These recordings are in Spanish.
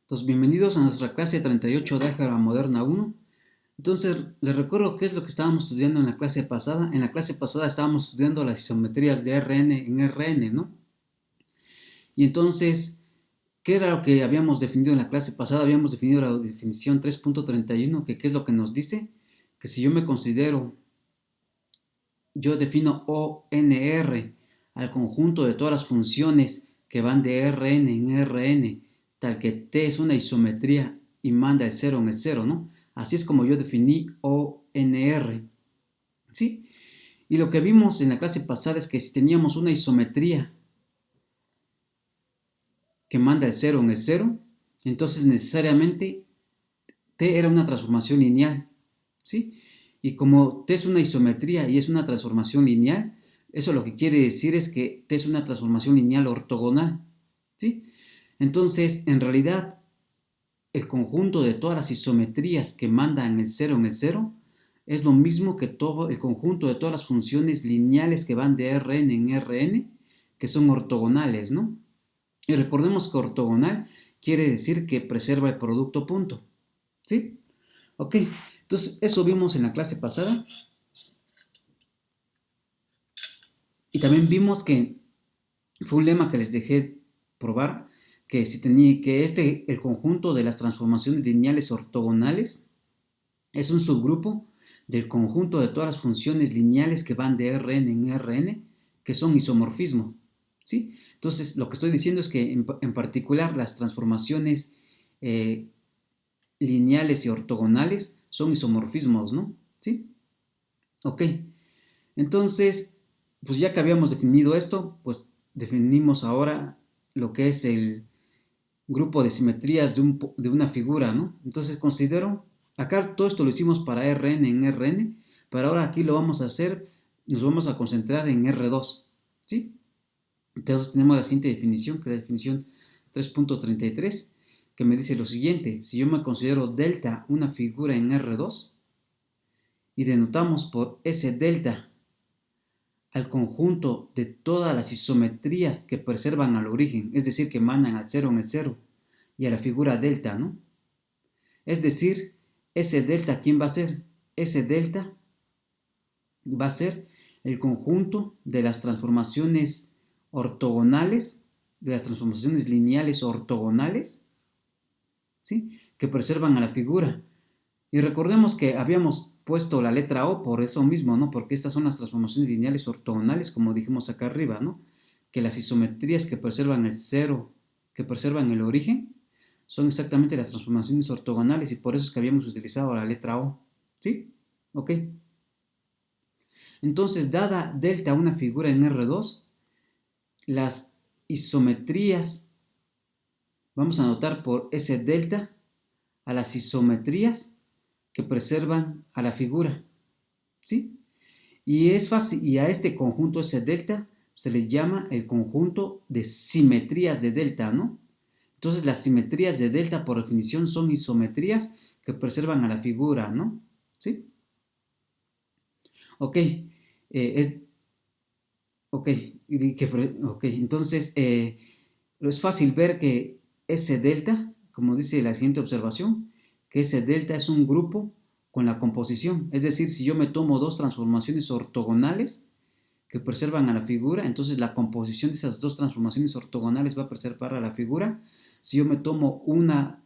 Entonces, bienvenidos a nuestra clase 38 de álgebra moderna 1. Entonces, les recuerdo qué es lo que estábamos estudiando en la clase pasada. En la clase pasada estábamos estudiando las isometrías de Rn en Rn, ¿no? Y entonces, ¿qué era lo que habíamos definido en la clase pasada? Habíamos definido la definición 3.31, que ¿qué es lo que nos dice? Que si yo defino ONR al conjunto de todas las funciones que van de Rn en Rn, tal que T es una isometría y manda el 0 en el 0, ¿no? Así es como yo definí ONR, ¿sí? Y lo que vimos en la clase pasada es que si teníamos una isometría que manda el 0 en el 0, entonces necesariamente T era una transformación lineal, ¿sí? Y como T es una isometría y es una transformación lineal, eso lo que quiere decir es que T es una transformación lineal ortogonal, ¿sí? Entonces, en realidad, el conjunto de todas las isometrías que mandan el 0 en el 0 es lo mismo que todo el conjunto de todas las funciones lineales que van de Rn en Rn, que son ortogonales, ¿no? Y recordemos que ortogonal quiere decir que preserva el producto punto, ¿sí? Ok, entonces eso vimos en la clase pasada. Y también vimos que fue un lema que les dejé probar, que si tenía que el conjunto de las transformaciones lineales ortogonales es un subgrupo del conjunto de todas las funciones lineales que van de Rn en Rn, que son isomorfismo, ¿sí? Entonces, lo que estoy diciendo es que en particular las transformaciones eh, lineales y ortogonales son isomorfismos, ¿no? ¿Sí? Ok. Entonces, pues ya que habíamos definido esto, pues definimos ahora lo que es el grupo de simetrías de una figura, ¿no? Entonces considero, acá todo esto lo hicimos para Rn en Rn, pero ahora aquí lo vamos a hacer, nos vamos a concentrar en R2, ¿sí? Entonces tenemos la siguiente definición, que es la definición 3.33, que me dice lo siguiente: si yo me considero delta una figura en R2 y denotamos por S delta al conjunto de todas las isometrías que preservan al origen, es decir, que mandan al 0 en el 0, y a la figura delta, ¿no? Es decir, ese delta, ¿quién va a ser? Ese delta va a ser el conjunto de las transformaciones ortogonales, de las transformaciones lineales ortogonales, ¿sí? Que preservan a la figura. Y recordemos que habíamos puesto la letra O por eso mismo, ¿no? Porque estas son las transformaciones lineales ortogonales, como dijimos acá arriba, ¿no? Que las isometrías que preservan el cero, que preservan el origen, son exactamente las transformaciones ortogonales y por eso es que habíamos utilizado la letra O, ¿sí? Ok. Entonces, dada delta una figura en R2, las isometrías, vamos a anotar por S delta a las isometrías que preservan a la figura, ¿sí? Y es fácil, y a este conjunto S delta se les llama el conjunto de simetrías de delta, ¿no? Entonces las simetrías de delta por definición son isometrías que preservan a la figura, ¿no? ¿Sí? Ok, es, ok, entonces es fácil ver que S delta, como dice la siguiente observación, que S delta es un grupo con la composición, es decir, si yo me tomo dos transformaciones ortogonales, que preservan a la figura, entonces la composición de esas dos transformaciones ortogonales va a preservar a la figura. Si yo me tomo una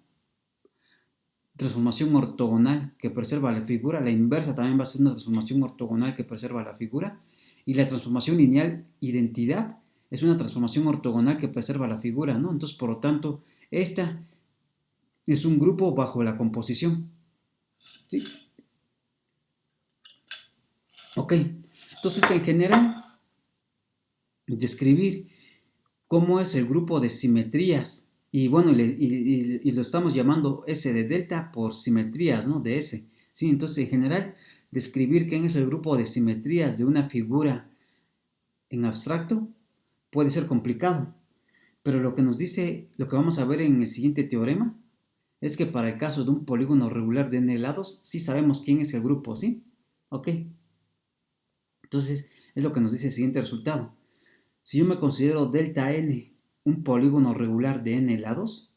transformación ortogonal que preserva a la figura, la inversa también va a ser una transformación ortogonal que preserva a la figura. Y la transformación lineal identidad es una transformación ortogonal que preserva a la figura, ¿no? Entonces, por lo tanto, esta es un grupo bajo la composición, ¿sí? Ok, entonces en general, describir cómo es el grupo de simetrías. Y bueno, y lo estamos llamando S de delta por simetrías, ¿no? De S. ¿Sí? Entonces, en general, describir quién es el grupo de simetrías de una figura en abstracto puede ser complicado. Pero lo que nos dice, lo que vamos a ver en el siguiente teorema, es que para el caso de un polígono regular de n lados, sí sabemos quién es el grupo, ¿sí? Ok. Entonces, es lo que nos dice el siguiente resultado. Si yo me considero delta n un polígono regular de n lados,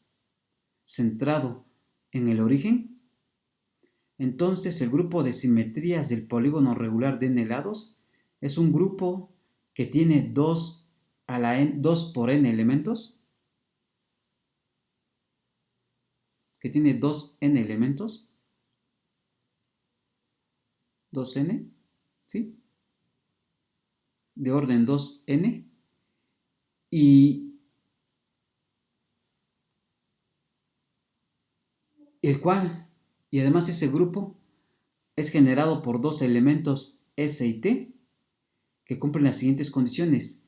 centrado en el origen, entonces el grupo de simetrías del polígono regular de n lados es un grupo que tiene 2 por n elementos, que tiene 2n elementos, 2n, ¿sí? De orden 2n, y el cual, y además ese grupo es generado por dos elementos S y T que cumplen las siguientes condiciones.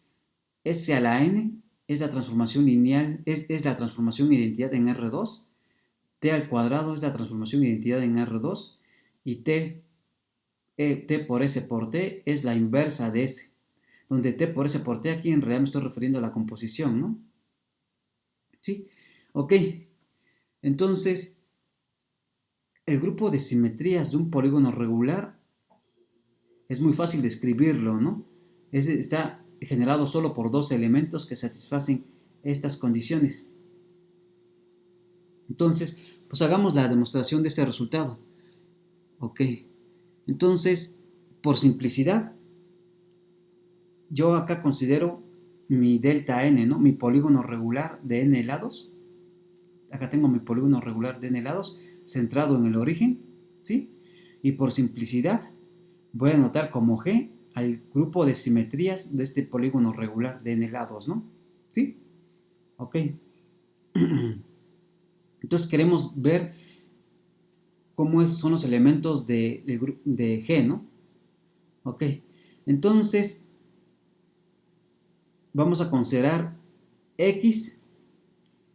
S a la n es la transformación lineal, es la transformación identidad en R2, T al cuadrado es la transformación identidad en R2, y T por S por T es la inversa de S, donde T por S por T aquí en realidad me estoy refiriendo a la composición, ¿no? ¿Sí? Ok, entonces el grupo de simetrías de un polígono regular es muy fácil de escribirlo, ¿no? Está generado solo por dos elementos que satisfacen estas condiciones. Entonces, pues hagamos la demostración de este resultado. Ok, entonces, por simplicidad, yo acá considero mi delta n, ¿no? Mi polígono regular de n lados. Acá tengo mi polígono regular de n lados centrado en el origen, ¿sí? Y por simplicidad, voy a anotar como G al grupo de simetrías de este polígono regular de n lados, ¿no? ¿Sí? Ok. Entonces queremos ver cómo son los elementos de G, ¿no? Ok. Entonces vamos a considerar X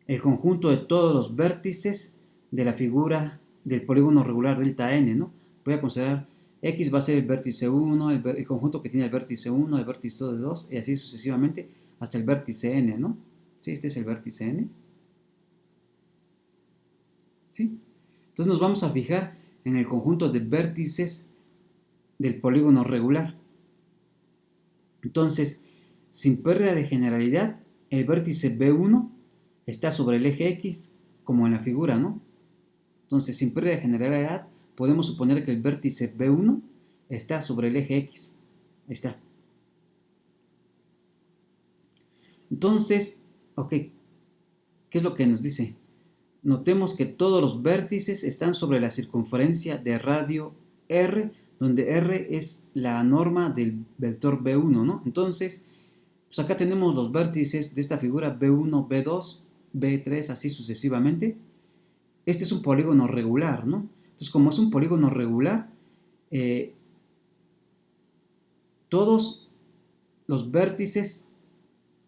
el conjunto de todos los vértices de la figura del polígono regular delta n, ¿no? Voy a considerar X va a ser el vértice 1, el conjunto que tiene el vértice 1, el vértice 2, y así sucesivamente hasta el vértice n, ¿no? ¿Sí? Este es el vértice n. ¿Sí? Entonces nos vamos a fijar en el conjunto de vértices del polígono regular. Entonces, sin pérdida de generalidad, el vértice B1 está sobre el eje X, como en la figura, ¿no? Entonces, sin pérdida de generalidad, podemos suponer que el vértice B1 está sobre el eje X. Ahí está. Entonces, ok, ¿qué es lo que nos dice? Notemos que todos los vértices están sobre la circunferencia de radio R, donde R es la norma del vector B1, ¿no? Entonces, pues acá tenemos los vértices de esta figura B1, B2, B3, así sucesivamente. Este es un polígono regular, ¿no? Entonces, como es un polígono regular, todos los vértices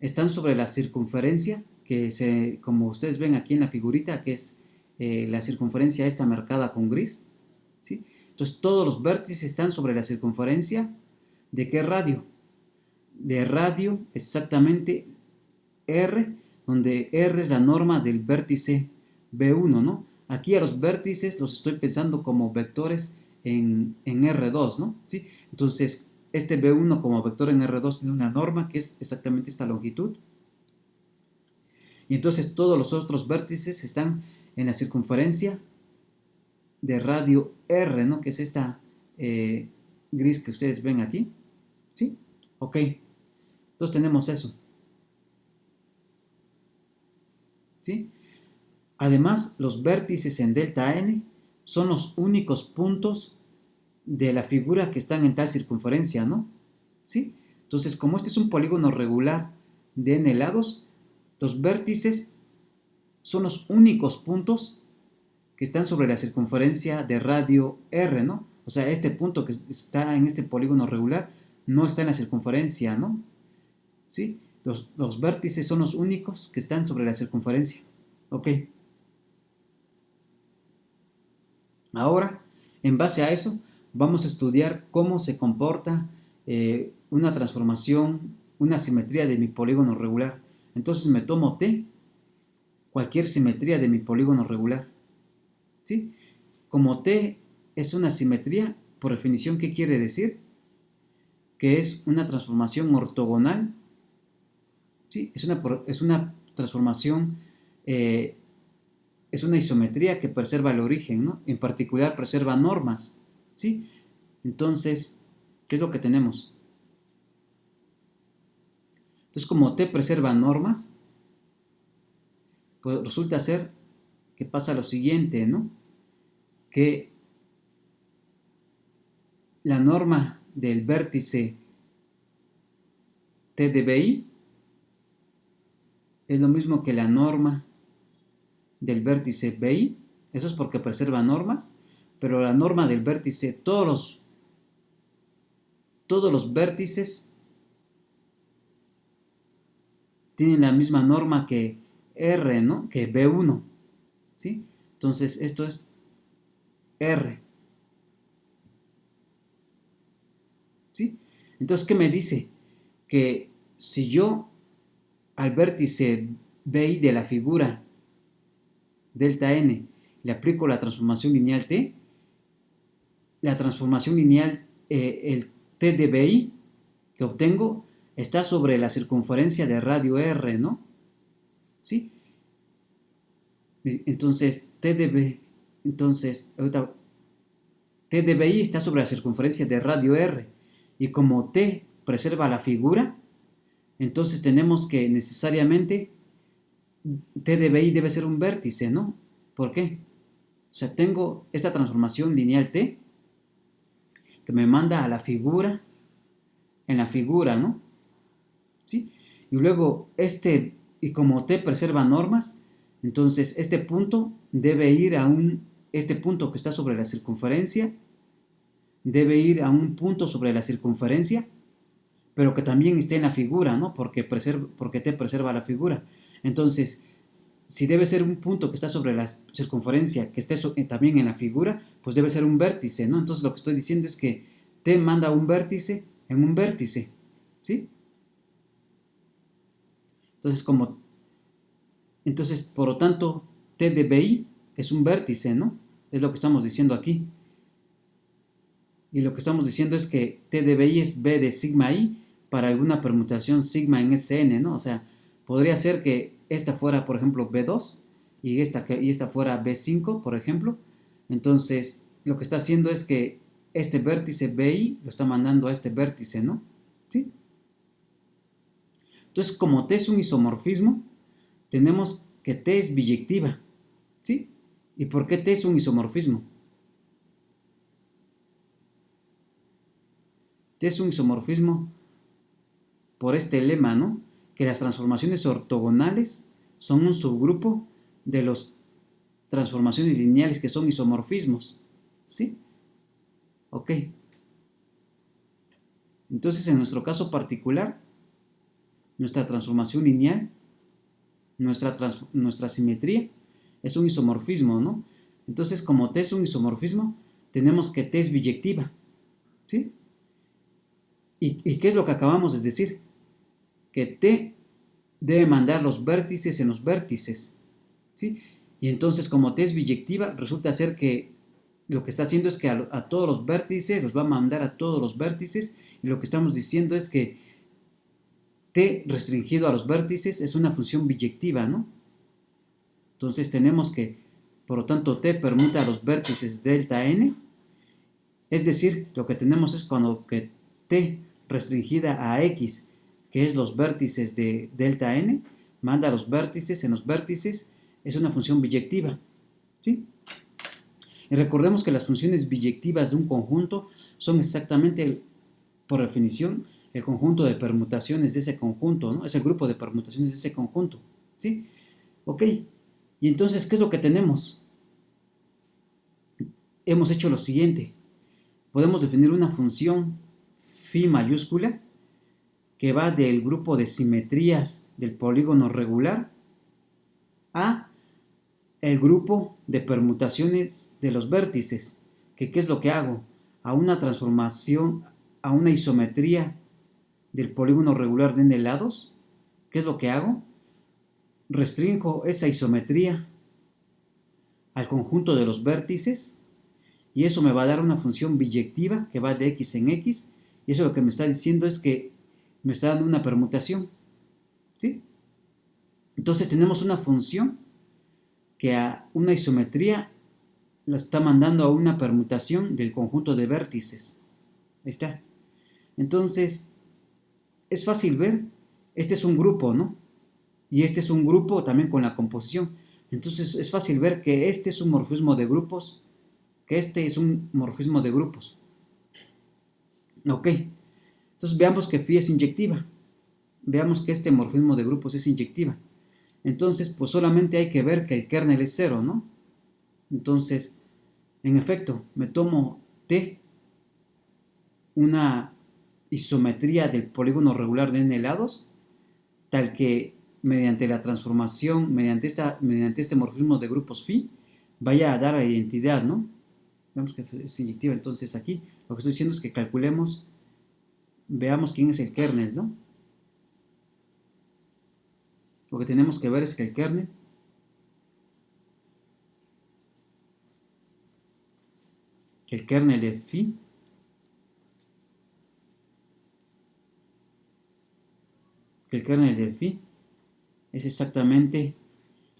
están sobre la circunferencia, como ustedes ven aquí en la figurita, que es la circunferencia esta marcada con gris, ¿sí? Entonces, todos los vértices están sobre la circunferencia, ¿de qué radio? De radio exactamente R, donde R es la norma del vértice B1, ¿no? Aquí a los vértices los estoy pensando como vectores en R2, ¿no? ¿Sí? Entonces, este B1 como vector en R2 tiene una norma que es exactamente esta longitud. Y entonces todos los otros vértices están en la circunferencia de radio R, ¿no? Que es esta gris que ustedes ven aquí. ¿Sí? Ok. Entonces tenemos eso. ¿Sí? Además, los vértices en delta n son los únicos puntos de la figura que están en tal circunferencia, ¿no? ¿Sí? Entonces, como este es un polígono regular de n lados, los vértices son los únicos puntos que están sobre la circunferencia de radio R, ¿no? O sea, este punto que está en este polígono regular no está en la circunferencia, ¿no? ¿Sí? Los vértices son los únicos que están sobre la circunferencia. Ok. Ahora, en base a eso, vamos a estudiar cómo se comporta una transformación, una simetría de mi polígono regular. Entonces me tomo T, cualquier simetría de mi polígono regular. ¿Sí? Como T es una simetría, por definición, ¿qué quiere decir? Que es una transformación ortogonal. ¿Sí? Es una transformación es una isometría que preserva el origen, ¿no? En particular preserva normas, ¿sí? Entonces, ¿qué es lo que tenemos? Entonces, como T preserva normas, pues resulta ser que pasa lo siguiente, ¿no? Que la norma del vértice T de BI es lo mismo que la norma del vértice BI, eso es porque preserva normas, pero la norma del vértice, todos los vértices tienen la misma norma que R, ¿no? Que B1, ¿sí? Entonces, esto es R, ¿sí? Entonces, ¿qué me dice? Que si yo al vértice BI de la figura delta n le aplico la transformación lineal T, la transformación lineal, el T de BI que obtengo está sobre la circunferencia de radio R, ¿no? ¿Sí? Entonces, ahorita, T de BI está sobre la circunferencia de radio R, y como T preserva la figura, entonces tenemos que necesariamente T de BI debe ser un vértice, ¿no? ¿Por qué? O sea, tengo esta transformación lineal T que me manda a la figura, en la figura, ¿no? ¿Sí? Y luego y como T preserva normas, entonces este punto debe ir este punto que está sobre la circunferencia, debe ir a un punto sobre la circunferencia, pero que también esté en la figura, ¿no? Porque T preserva la figura. Entonces, si debe ser un punto que está sobre la circunferencia, que esté también en la figura, pues debe ser un vértice, ¿no? Entonces lo que estoy diciendo es que T manda un vértice en un vértice, ¿sí? Entonces, por lo tanto, T de BI es un vértice, ¿no? Es lo que estamos diciendo aquí. Y lo que estamos diciendo es que T de BI es B de sigma I para alguna permutación sigma en Sn, ¿no? O sea, podría ser que esta fuera, por ejemplo, B2 y esta fuera B5, por ejemplo. Entonces, lo que está haciendo es que este vértice BI lo está mandando a este vértice, ¿no? ¿Sí? Entonces, como T es un isomorfismo, tenemos que T es biyectiva, ¿sí? ¿Y por qué T es un isomorfismo? T es un isomorfismo por este lema, ¿no? Que las transformaciones ortogonales son un subgrupo de las transformaciones lineales que son isomorfismos, ¿sí? Ok. Entonces, en nuestro caso particular, nuestra transformación lineal, nuestra simetría, es un isomorfismo, ¿no? Entonces, como T es un isomorfismo, tenemos que T es biyectiva, ¿sí? ¿Y qué es lo que acabamos de decir? Que T debe mandar los vértices en los vértices, ¿sí? Y entonces, como T es biyectiva, resulta ser que lo que está haciendo es que a todos los vértices los va a mandar a todos los vértices, y lo que estamos diciendo es que T restringido a los vértices es una función biyectiva, ¿no? Entonces tenemos que, por lo tanto, T permuta a los vértices delta n, es decir, lo que tenemos es cuando que T restringida a X, que es los vértices de delta n, manda a los vértices en los vértices, es una función biyectiva, ¿sí? Y recordemos que las funciones biyectivas de un conjunto son exactamente, por definición, el conjunto de permutaciones de ese conjunto, ¿no? Ese grupo de permutaciones de ese conjunto, ¿sí? Ok, y entonces, ¿qué es lo que tenemos? Hemos hecho lo siguiente. Podemos definir una función phi mayúscula que va del grupo de simetrías del polígono regular a el grupo de permutaciones de los vértices. ¿Qué es lo que hago? A una transformación, a una isometría del polígono regular de n lados. ¿Qué es lo que hago? Restringo esa isometría al conjunto de los vértices, y eso me va a dar una función biyectiva que va de x en x, y eso lo que me está diciendo es que me está dando una permutación, ¿sí? Entonces tenemos una función que a una isometría la está mandando a una permutación del conjunto de vértices. Ahí está. Entonces, es fácil ver, este es un grupo, ¿no? Y este es un grupo también con la composición. Entonces, es fácil ver que este es un morfismo de grupos, que este es un morfismo de grupos. Ok. Entonces, veamos que phi es inyectiva. Veamos que este morfismo de grupos es inyectiva. Entonces, pues solamente hay que ver que el kernel es 0, ¿no? Entonces, en efecto, me tomo T, una isometría del polígono regular de n lados, tal que mediante la transformación, mediante este morfismo de grupos phi, vaya a dar la identidad, ¿no? Vemos que es inyectiva. Entonces aquí lo que estoy diciendo es que calculemos, veamos quién es el kernel, ¿no? Lo que tenemos que ver es que el kernel de phi es exactamente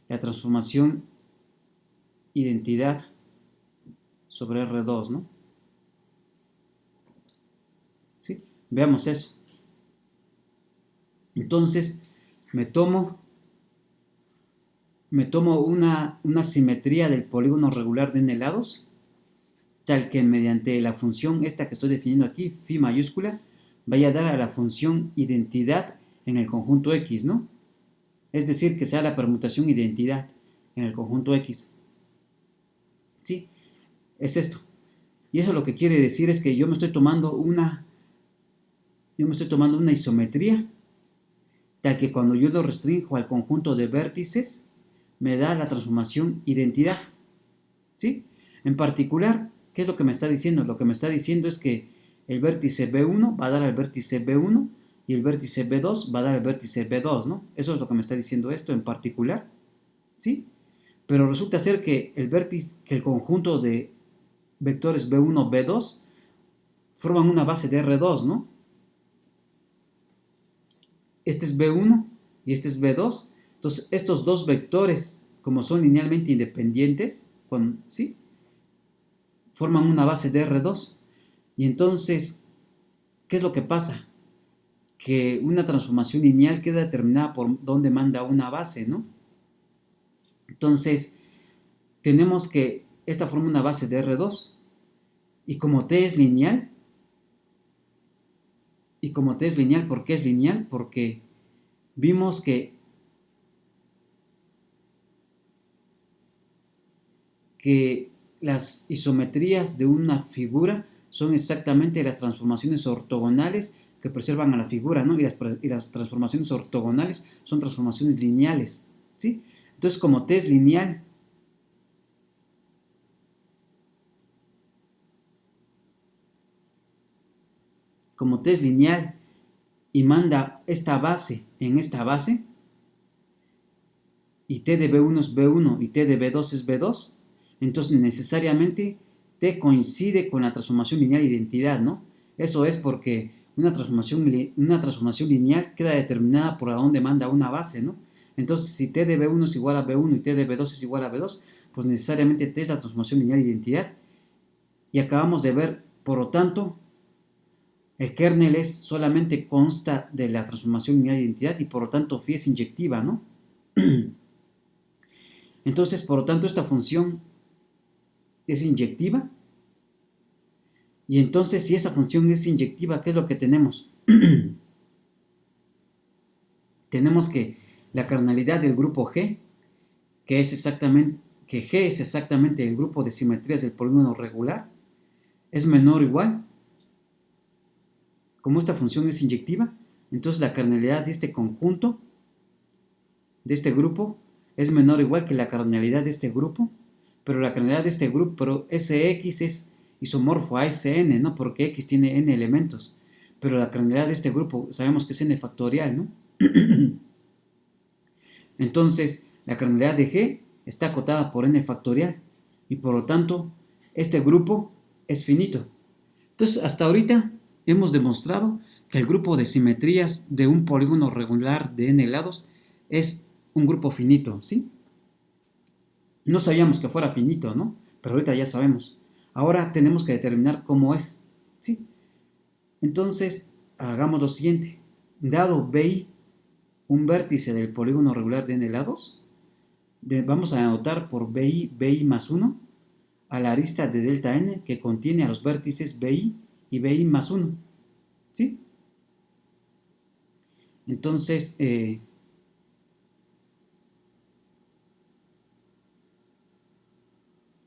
la transformación identidad sobre R2, ¿no? ¿Sí? Veamos eso. Entonces, me tomo una simetría del polígono regular de n lados, tal que mediante la función esta que estoy definiendo aquí, phi mayúscula, vaya a dar a la función identidad en el conjunto X, ¿no? Es decir, que sea la permutación identidad en el conjunto X. ¿Sí? Es esto. Y eso lo que quiere decir es que yo me estoy tomando una isometría, tal que cuando yo lo restringo al conjunto de vértices, me da la transformación identidad. ¿Sí? En particular, ¿qué es lo que me está diciendo? Lo que me está diciendo es que el vértice B1 va a dar al vértice B1 y el vértice B2 va a dar al vértice B2, ¿no? Eso es lo que me está diciendo esto en particular, ¿sí? Pero resulta ser que el conjunto de vectores B1, B2 forman una base de R2, ¿no? Este es B1 y este es B2. Entonces, estos dos vectores, como son linealmente independientes, ¿sí? Forman una base de R2. Y entonces, ¿qué es lo que pasa? Que una transformación lineal queda determinada por dónde manda una base, ¿no? Entonces, tenemos que esta forma una base de R2. Y como T es lineal, ¿por qué es lineal? Porque vimos que las isometrías de una figura son exactamente las transformaciones ortogonales que preservan a la figura, ¿no? Y las transformaciones ortogonales son transformaciones lineales, ¿sí? Entonces, como T es lineal, y manda esta base en esta base, y T de B1 es B1 y T de B2 es B2, entonces necesariamente T coincide con la transformación lineal identidad, ¿no? Eso es porque una transformación lineal queda determinada por a dónde manda una base, ¿no? Entonces, si T de B1 es igual a B1 y T de B2 es igual a B2, pues necesariamente T es la transformación lineal identidad. Y acabamos de ver, por lo tanto, el kernel solamente consta de la transformación lineal identidad y por lo tanto phi es inyectiva, ¿no? Entonces, por lo tanto, esta función es inyectiva. Y entonces, si esa función es inyectiva, ¿qué es lo que tenemos? Tenemos que la kernelidad del grupo G, que G es exactamente el grupo de simetrías del polígono regular, es menor o igual. Como esta función es inyectiva, entonces la kernelidad de este conjunto, de este grupo, es menor o igual que la kernelidad de este grupo, pero la kernelidad de este grupo, pero Sx es isomorfo a Sn, ¿no? Porque X tiene n elementos, pero la kernelidad de este grupo sabemos que es n factorial, ¿no? Entonces, la kernelidad de G está acotada por n factorial, y por lo tanto, este grupo es finito. Entonces, hasta ahorita hemos demostrado que el grupo de simetrías de un polígono regular de n lados es un grupo finito, ¿sí? No sabíamos que fuera finito, ¿no? Pero ahorita ya sabemos. Ahora tenemos que determinar cómo es, ¿sí? Entonces, hagamos lo siguiente. Dado BI un vértice del polígono regular de n lados, vamos a anotar por BI más 1 a la arista de delta n que contiene a los vértices BI y BI más 1, ¿sí? Entonces,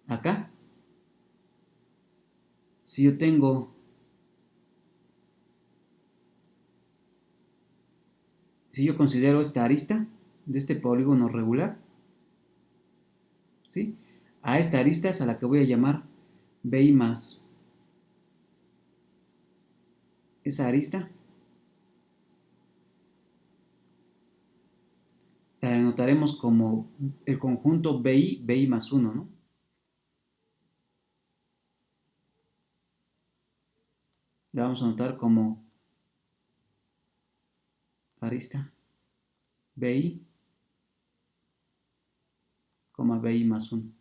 acá, si yo tengo, si yo considero esta arista de este polígono regular, ¿sí? A esta arista es a la que voy a llamar BI más esa arista, la denotaremos como el conjunto BI más 1, ¿no? La vamos a anotar como arista BI, BI más 1.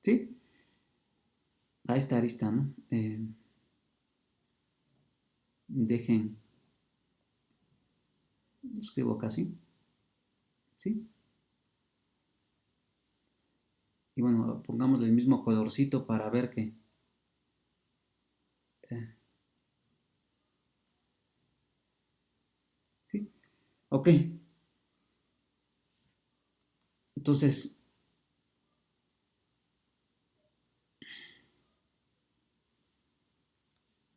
¿Sí? A esta arista, ¿no? Dejen, lo escribo acá así, ¿sí? Y bueno, pongamos el mismo colorcito para ver que... ¿sí? Ok. Entonces,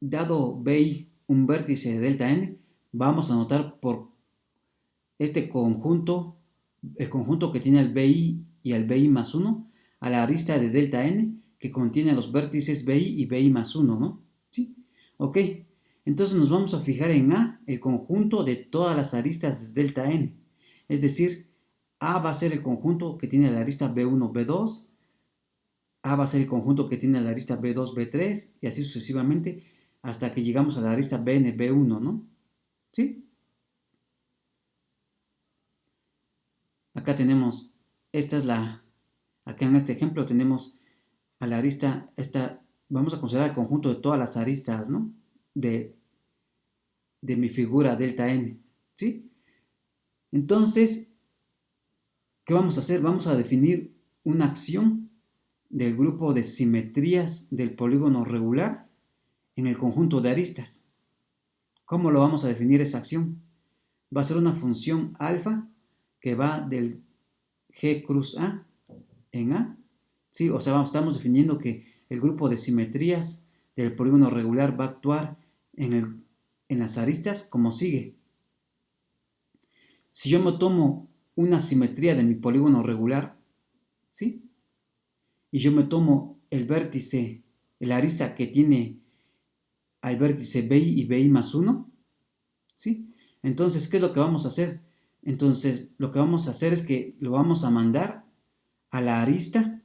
dado BI un vértice de delta n, vamos a anotar por este conjunto, el conjunto que tiene el BI y el BI más 1, a la arista de delta n que contiene los vértices BI y BI más 1, ¿no? ¿Sí? Ok. Entonces nos vamos a fijar en A, el conjunto de todas las aristas de delta n. Es decir, A va a ser el conjunto que tiene la arista B1, B2, A va a ser el conjunto que tiene la arista B2, B3, y así sucesivamente hasta que llegamos a la arista BN, B1, ¿no? ¿Sí? Acá tenemos, esta es la, acá en este ejemplo tenemos a la arista, esta, vamos a considerar el conjunto de todas las aristas, ¿no? De mi figura delta n, ¿sí? Entonces, ¿qué vamos a hacer? Vamos a definir una acción del grupo de simetrías del polígono regular en el conjunto de aristas. ¿Cómo lo vamos a definir esa acción? Va a ser una función alfa que va del G cruz A en A. Sí, o sea, estamos definiendo que el grupo de simetrías del polígono regular va a actuar en las aristas como sigue. Si yo me tomo una simetría de mi polígono regular, ¿sí? Y yo me tomo el vértice, la arista que tiene al vértice BI y BI más 1, ¿sí? Entonces, ¿qué es lo que vamos a hacer? Entonces, lo que vamos a hacer es que lo vamos a mandar a la arista,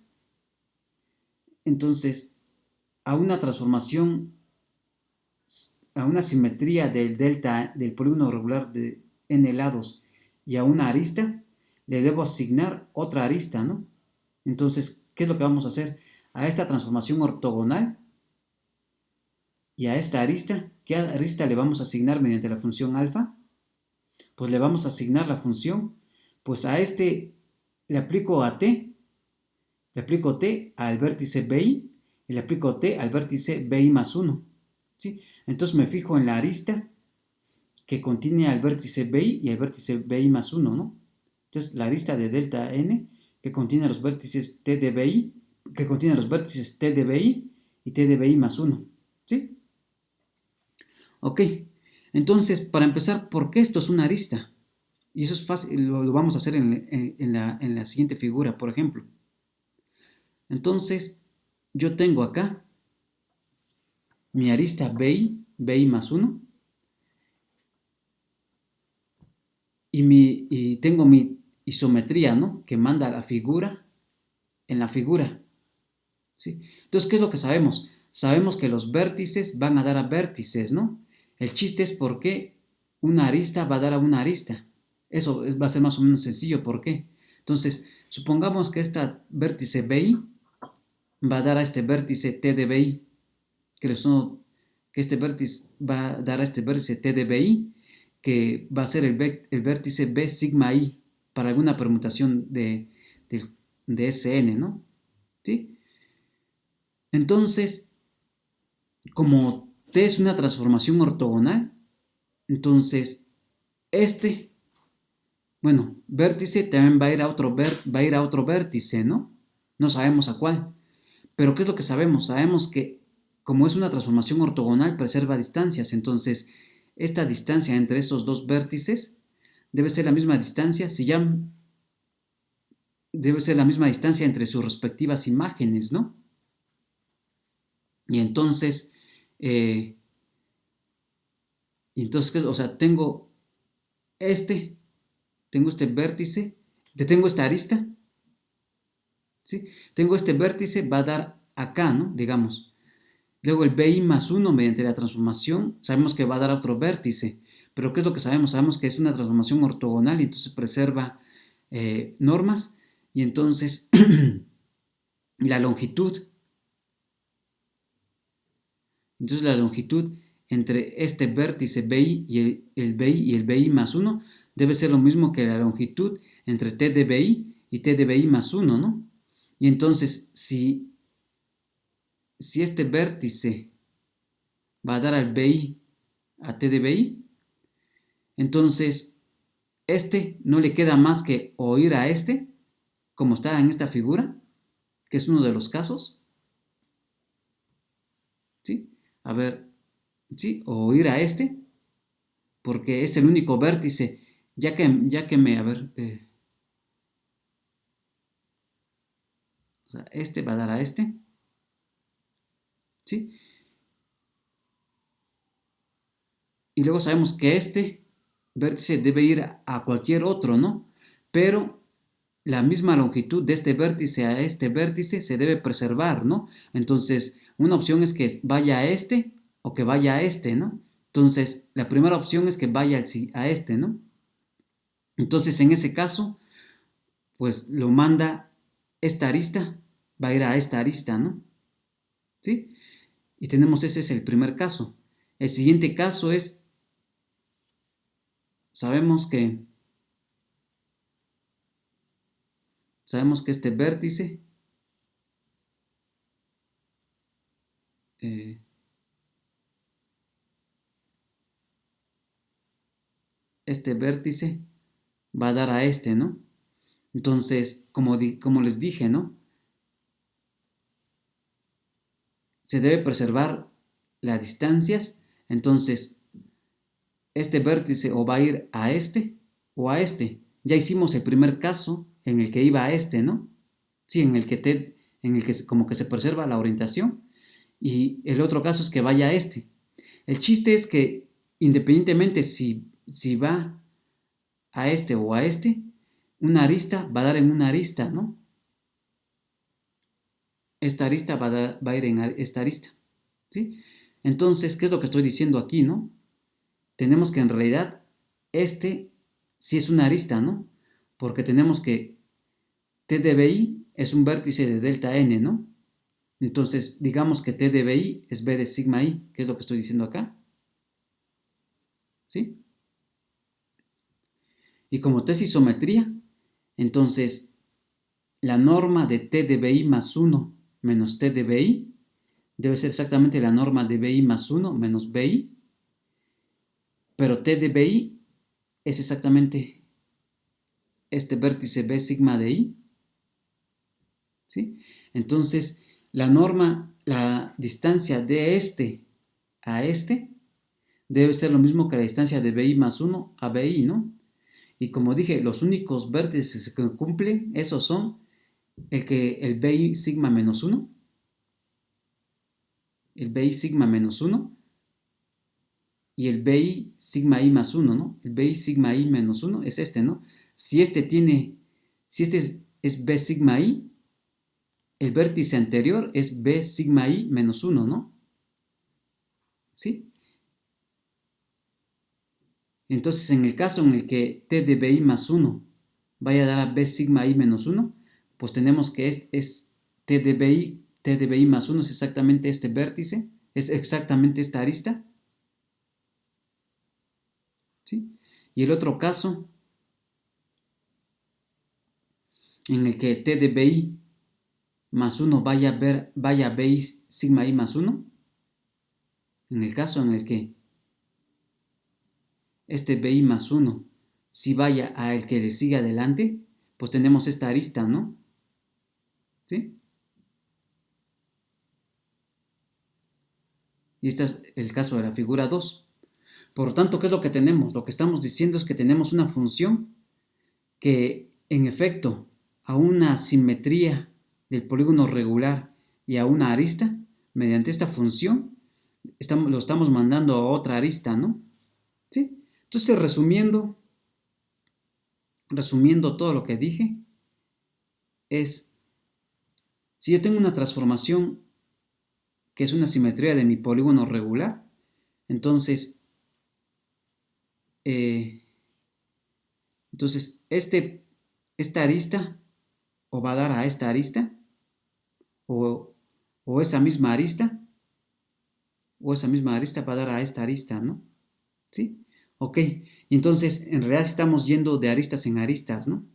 entonces, a una transformación, a una simetría del delta, del polígono regular de n lados y a una arista, le debo asignar otra arista, ¿no? Entonces, ¿qué es lo que vamos a hacer? A esta transformación ortogonal y a esta arista, ¿qué arista le vamos a asignar mediante la función alfa? Pues le vamos a asignar la función, pues a este le aplico a t, le aplico t al vértice BI y le aplico t al vértice BI más 1, ¿sí? Entonces me fijo en la arista que contiene al vértice BI y al vértice BI más 1, ¿no? Entonces la arista de delta n que contiene los vértices t de BI, que contiene los vértices t de BI y t de BI más 1, ¿sí? Ok, entonces para empezar, ¿por qué esto es una arista? Y eso es fácil, lo vamos a hacer en la siguiente figura, por ejemplo. Entonces, yo tengo acá mi arista BI más 1, y tengo mi isometría, ¿no? Que manda la figura en la figura, ¿sí? Entonces, ¿qué es lo que sabemos? Sabemos que los vértices van a dar a vértices, ¿no? El chiste es por qué una arista va a dar a una arista. Eso va a ser más o menos sencillo. ¿Por qué? Entonces, supongamos que esta vértice BI va a dar a este vértice T de BI, que este vértice va a dar a este vértice T de BI, que va a ser el vértice B sigma I para alguna permutación de Sn, ¿no? ¿Sí? Entonces, como T es una transformación ortogonal, entonces este, bueno, vértice también va a ir a otro vértice, ¿no? No sabemos a cuál. Pero ¿qué es lo que sabemos? Sabemos que como es una transformación ortogonal, preserva distancias. Entonces, esta distancia entre estos dos vértices debe ser la misma distancia, debe ser la misma distancia entre sus respectivas imágenes, ¿no? Y entonces, eh, o sea, este, tengo este vértice, tengo esta arista, ¿sí? Tengo este vértice, va a dar acá, ¿no? Digamos. Luego el BI más 1 mediante la transformación, sabemos que va a dar a otro vértice. Pero ¿qué es lo que sabemos? Sabemos que es una transformación ortogonal y entonces preserva normas. Y entonces la longitud, la longitud entre este vértice BI y el BI y el BI más 1 debe ser lo mismo que la longitud entre T de BI y T de BI más 1, ¿no? Y entonces, si este vértice va a dar al BI a T de BI, entonces este no le queda más que o ir a este, como está en esta figura, que es uno de los casos, ¿sí? A ver, ¿sí? O ir a este, porque es el único vértice, a ver, o sea, este va a dar a este, ¿sí? Y luego sabemos que este vértice debe ir a cualquier otro, ¿no? Pero la misma longitud de este vértice a este vértice se debe preservar, ¿no? Entonces, una opción es que vaya a este o que vaya a este, ¿no? Entonces, la primera opción es que vaya a este, ¿no? Entonces, en ese caso, pues lo manda esta arista, va a ir a esta arista, ¿no? ¿Sí? Y ese es el primer caso. El siguiente caso es, sabemos que, sabemos que este vértice, eh, este vértice va a dar a este, ¿no? Entonces, como les dije, ¿no? Se debe preservar las distancias. Entonces, este vértice o va a ir a este o a este. Ya hicimos el primer caso en el que iba a este, ¿no? Sí, en el que como que se preserva la orientación. Y el otro caso es que vaya a este. El chiste es que independientemente si va a este o a este, una arista va a dar en una arista, ¿no? Esta arista va a ir en esta arista, ¿sí? Entonces, ¿qué es lo que estoy diciendo aquí, no? Tenemos que en realidad este sí es una arista, ¿no? Porque tenemos que T de BI es un vértice de delta n, ¿no? Entonces, digamos que T de BI es B de sigma I, que es lo que estoy diciendo acá, ¿sí? Y como T es isometría, entonces la norma de T de BI más 1 menos T de BI debe ser exactamente la norma de BI más 1 menos BI, pero T de BI es exactamente este vértice B sigma de I, ¿sí? Entonces, la distancia de este a este debe ser lo mismo que la distancia de BI más 1 a BI, ¿no? Y como dije, los únicos vértices que cumplen, esos son el BI sigma menos 1, el BI sigma menos 1 y el BI sigma I más 1, ¿no? El BI sigma I menos 1 es este, ¿no? Si este es B sigma I, el vértice anterior es B sigma I menos 1, ¿no? ¿Sí? Entonces, en el caso en el que T de BI más 1 vaya a dar a B sigma I menos 1, pues tenemos que es T de BI más 1 es exactamente este vértice, es exactamente esta arista, ¿sí? Y el otro caso en el que T de BI más 1 vaya a BI sigma I más 1, en el caso en el que este BI más 1 si vaya a el que le sigue adelante, pues tenemos esta arista, ¿no? ¿Sí? Y este es el caso de la figura 2. Por lo tanto, ¿qué es lo que tenemos? Lo que estamos diciendo es que tenemos una función que, en efecto, a una simetría del polígono regular y a una arista, mediante esta función, lo estamos mandando a otra arista, ¿no? ¿Sí? Entonces, resumiendo todo lo que dije, es, si yo tengo una transformación que es una simetría de mi polígono regular, entonces, eh, esta arista o va a dar a esta arista, o, o esa misma arista, va a dar a esta arista, ¿no? ¿Sí? Ok, y entonces en realidad estamos yendo de aristas en aristas, ¿no?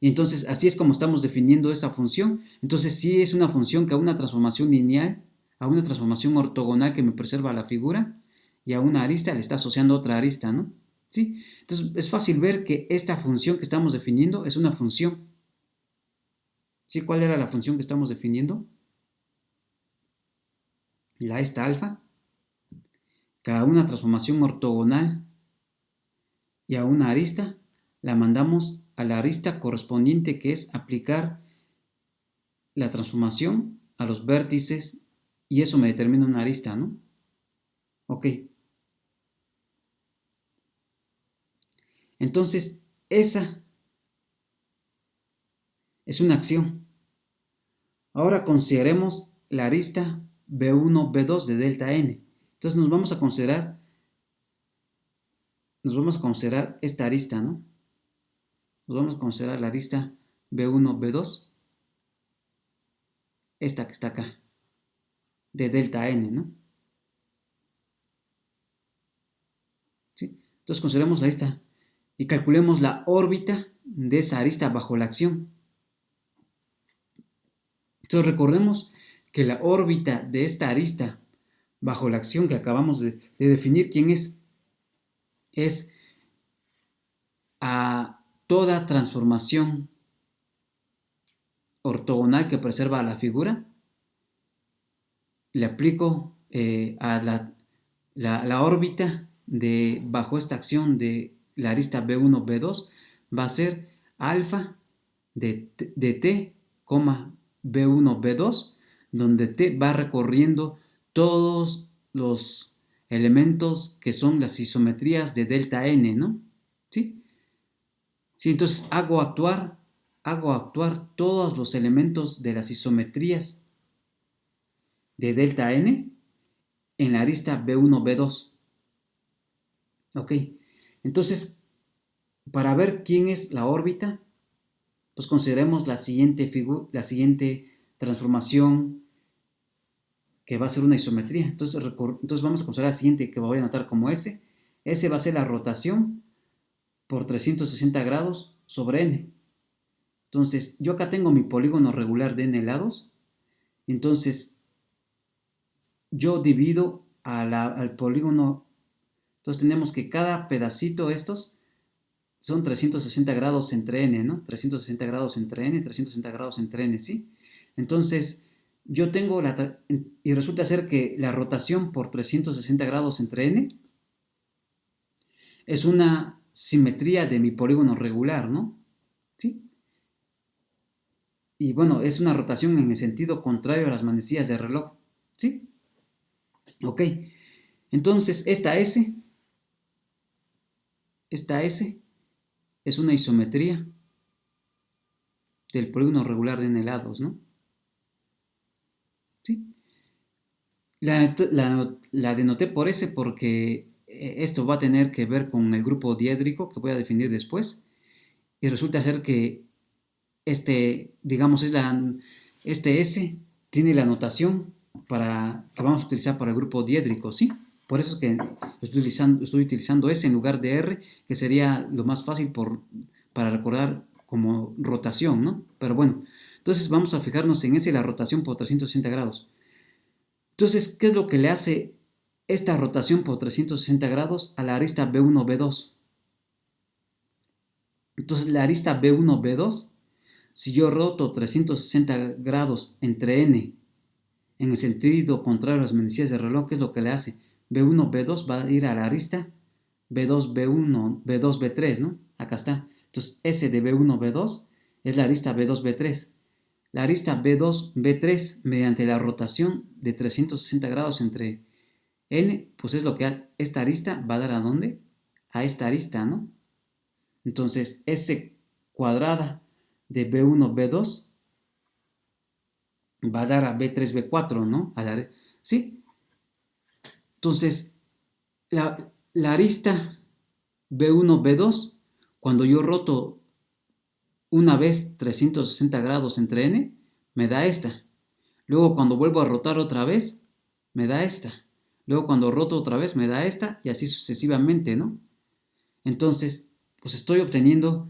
Y entonces así es como estamos definiendo esa función. Entonces sí es una función que a una transformación lineal, a una transformación ortogonal que me preserva la figura, y a una arista le está asociando otra arista, ¿no? ¿Sí? Entonces es fácil ver que esta función que estamos definiendo es una función. ¿Sí? ¿Cuál era la función que estamos definiendo? La esta alfa, que a una transformación ortogonal y a una arista, la mandamos a la arista correspondiente, que es aplicar la transformación a los vértices, y eso me determina una arista, ¿no? Ok. Entonces, esa es una acción. Ahora consideremos la arista B1, B2 de delta n. Entonces nos vamos a considerar esta arista, ¿no? Nos vamos a considerar la arista B1, B2, esta que está acá, de delta n, ¿no? ¿Sí? Entonces consideremos la arista y calculemos la órbita de esa arista bajo la acción. Entonces recordemos que la órbita de esta arista bajo la acción que acabamos de definir, ¿quién es? Es a toda transformación ortogonal que preserva la figura, le aplico a la órbita de bajo esta acción de la arista B1, B2, va a ser alfa de t, B1, B2, donde t va recorriendo todos los elementos que son las isometrías de delta n, ¿no? ¿Sí? Sí, entonces hago actuar todos los elementos de las isometrías de delta n en la arista B1, B2. Ok, entonces, para ver quién es la órbita, pues consideremos la siguiente transformación que va a ser una isometría. Entonces vamos a considerar la siguiente, que voy a anotar como S. S va a ser la rotación por 360 grados sobre n. Entonces, yo acá tengo mi polígono regular de n lados. Entonces, yo divido al polígono. Entonces, tenemos que cada pedacito estos son 360 grados entre n, ¿no? 360 grados entre n, 360 grados entre n, ¿sí? Entonces, yo tengo y resulta ser que la rotación por 360 grados entre n es una simetría de mi polígono regular, ¿no? ¿Sí? Y bueno, es una rotación en el sentido contrario a las manecillas de reloj, ¿sí? Ok, entonces esta S es una isometría del polígono regular de n lados, ¿no? ¿Sí? La denoté por S porque esto va a tener que ver con el grupo diédrico que voy a definir después. Y resulta ser que digamos, este S tiene la notación que vamos a utilizar para el grupo diédrico, ¿sí? Por eso es que estoy utilizando S en lugar de R, que sería lo más fácil para recordar como rotación, ¿no? Pero bueno, entonces vamos a fijarnos en S, la rotación por 360 grados. Entonces, ¿qué es lo que le hace esta rotación por 360 grados a la arista B1-B2? Entonces, la arista B1-B2, si yo roto 360 grados entre n en el sentido contrario a las manecillas de reloj, ¿qué es lo que le hace? B1, B2 va a ir a la arista B2, B1, B2, B3, ¿no? Acá está. Entonces, S de B1, B2 es la arista B2, B3. La arista B2, B3, mediante la rotación de 360 grados entre n, pues es lo que esta arista va a dar a dónde? A esta arista, ¿no? Entonces, S cuadrada de B1, B2 va a dar a B3, B4, ¿no? ¿Sí? Entonces, la arista B1, B2, cuando yo roto una vez 360 grados entre n, me da esta. Luego cuando vuelvo a rotar otra vez, me da esta. Luego cuando roto otra vez, me da esta y así sucesivamente, ¿no? Entonces, pues estoy obteniendo,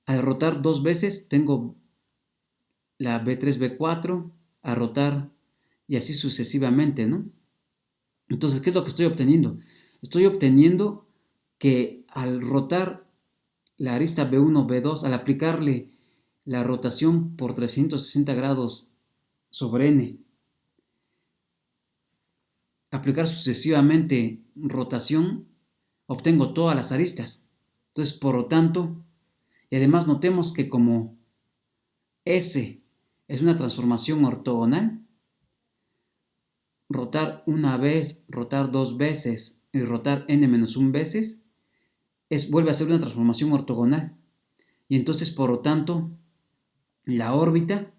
al rotar dos veces, tengo la B3, B4, a rotar y así sucesivamente, ¿no? Entonces, ¿qué es lo que estoy obteniendo? Estoy obteniendo que al rotar la arista B1, B2, al aplicarle la rotación por 360 grados sobre n, aplicar sucesivamente rotación, obtengo todas las aristas. Entonces, por lo tanto, y además notemos que como S es una transformación ortogonal, rotar una vez, rotar dos veces y rotar n-1 veces, vuelve a ser una transformación ortogonal. Y entonces, por lo tanto, la órbita,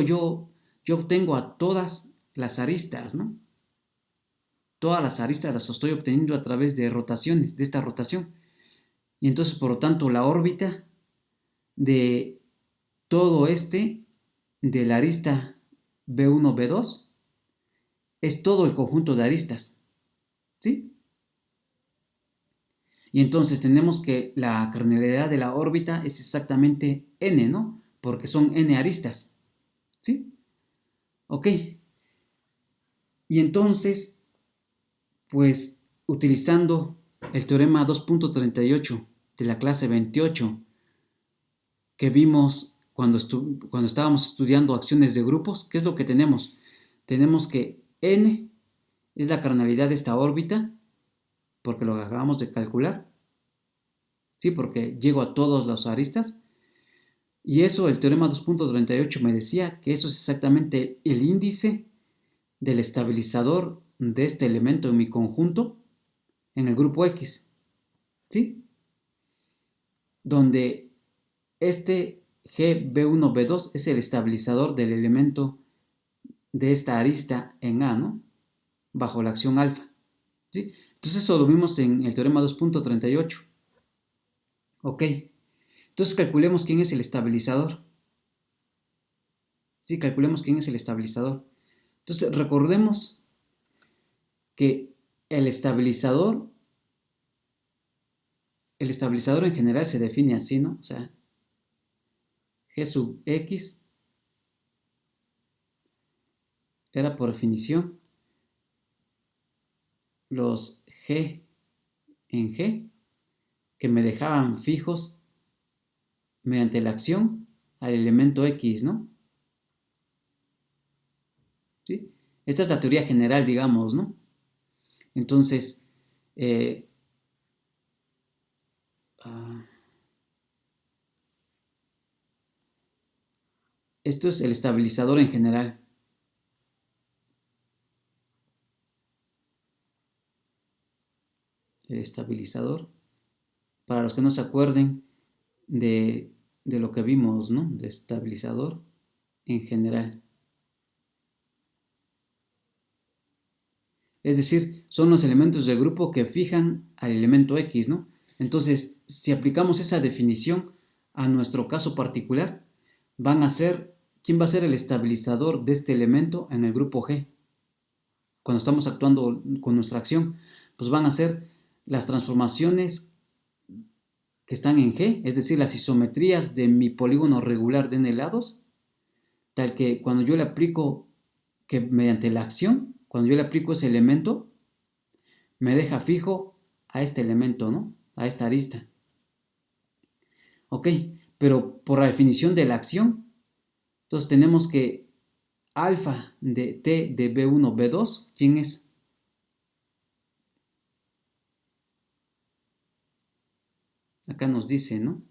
yo obtengo a todas las aristas, ¿no? Todas las aristas las estoy obteniendo a través de rotaciones, de esta rotación. Y entonces, por lo tanto, la órbita de todo de la arista B1, B2, es todo el conjunto de aristas, ¿sí? Y entonces tenemos que la cardinalidad de la órbita es exactamente n, ¿no? Porque son n aristas, ¿sí? Ok. Y entonces, pues, utilizando el teorema 2.38 de la clase 28 que vimos cuando estábamos estudiando acciones de grupos, ¿qué es lo que tenemos? Tenemos que n es la cardinalidad de esta órbita, porque lo acabamos de calcular, ¿sí? Porque llego a todos los aristas. Y eso, el teorema 2.38 me decía que eso es exactamente el índice del estabilizador de este elemento en mi conjunto en el grupo X, ¿sí? Donde este GB1B2 es el estabilizador del elemento de esta arista en A, ¿no? Bajo la acción alfa, ¿sí? Entonces eso lo vimos en el teorema 2.38. Ok. Entonces calculemos quién es el estabilizador. Sí, calculemos quién es el estabilizador. Entonces recordemos que el estabilizador en general se define así, ¿no? O sea, G sub X era por definición los G en G que me dejaban fijos mediante la acción al elemento X, ¿no? ¿Sí? Esta es la teoría general, digamos, ¿no? Entonces, eh, uh, esto es el estabilizador en general. El estabilizador, para los que no se acuerden de lo que vimos, ¿no? De estabilizador en general. Es decir, son los elementos del grupo que fijan al elemento X, ¿no? Entonces, si aplicamos esa definición a nuestro caso particular, ¿quién va a ser el estabilizador de este elemento en el grupo G? Cuando estamos actuando con nuestra acción, pues van a ser las transformaciones que están en G, es decir, las isometrías de mi polígono regular de n lados, tal que cuando yo le aplico, que mediante la acción, cuando yo le aplico ese elemento, me deja fijo a este elemento, ¿no? A esta arista. Ok, pero por la definición de la acción, entonces tenemos que alfa de t de B1, B2, ¿quién es? Acá nos dice, ¿no?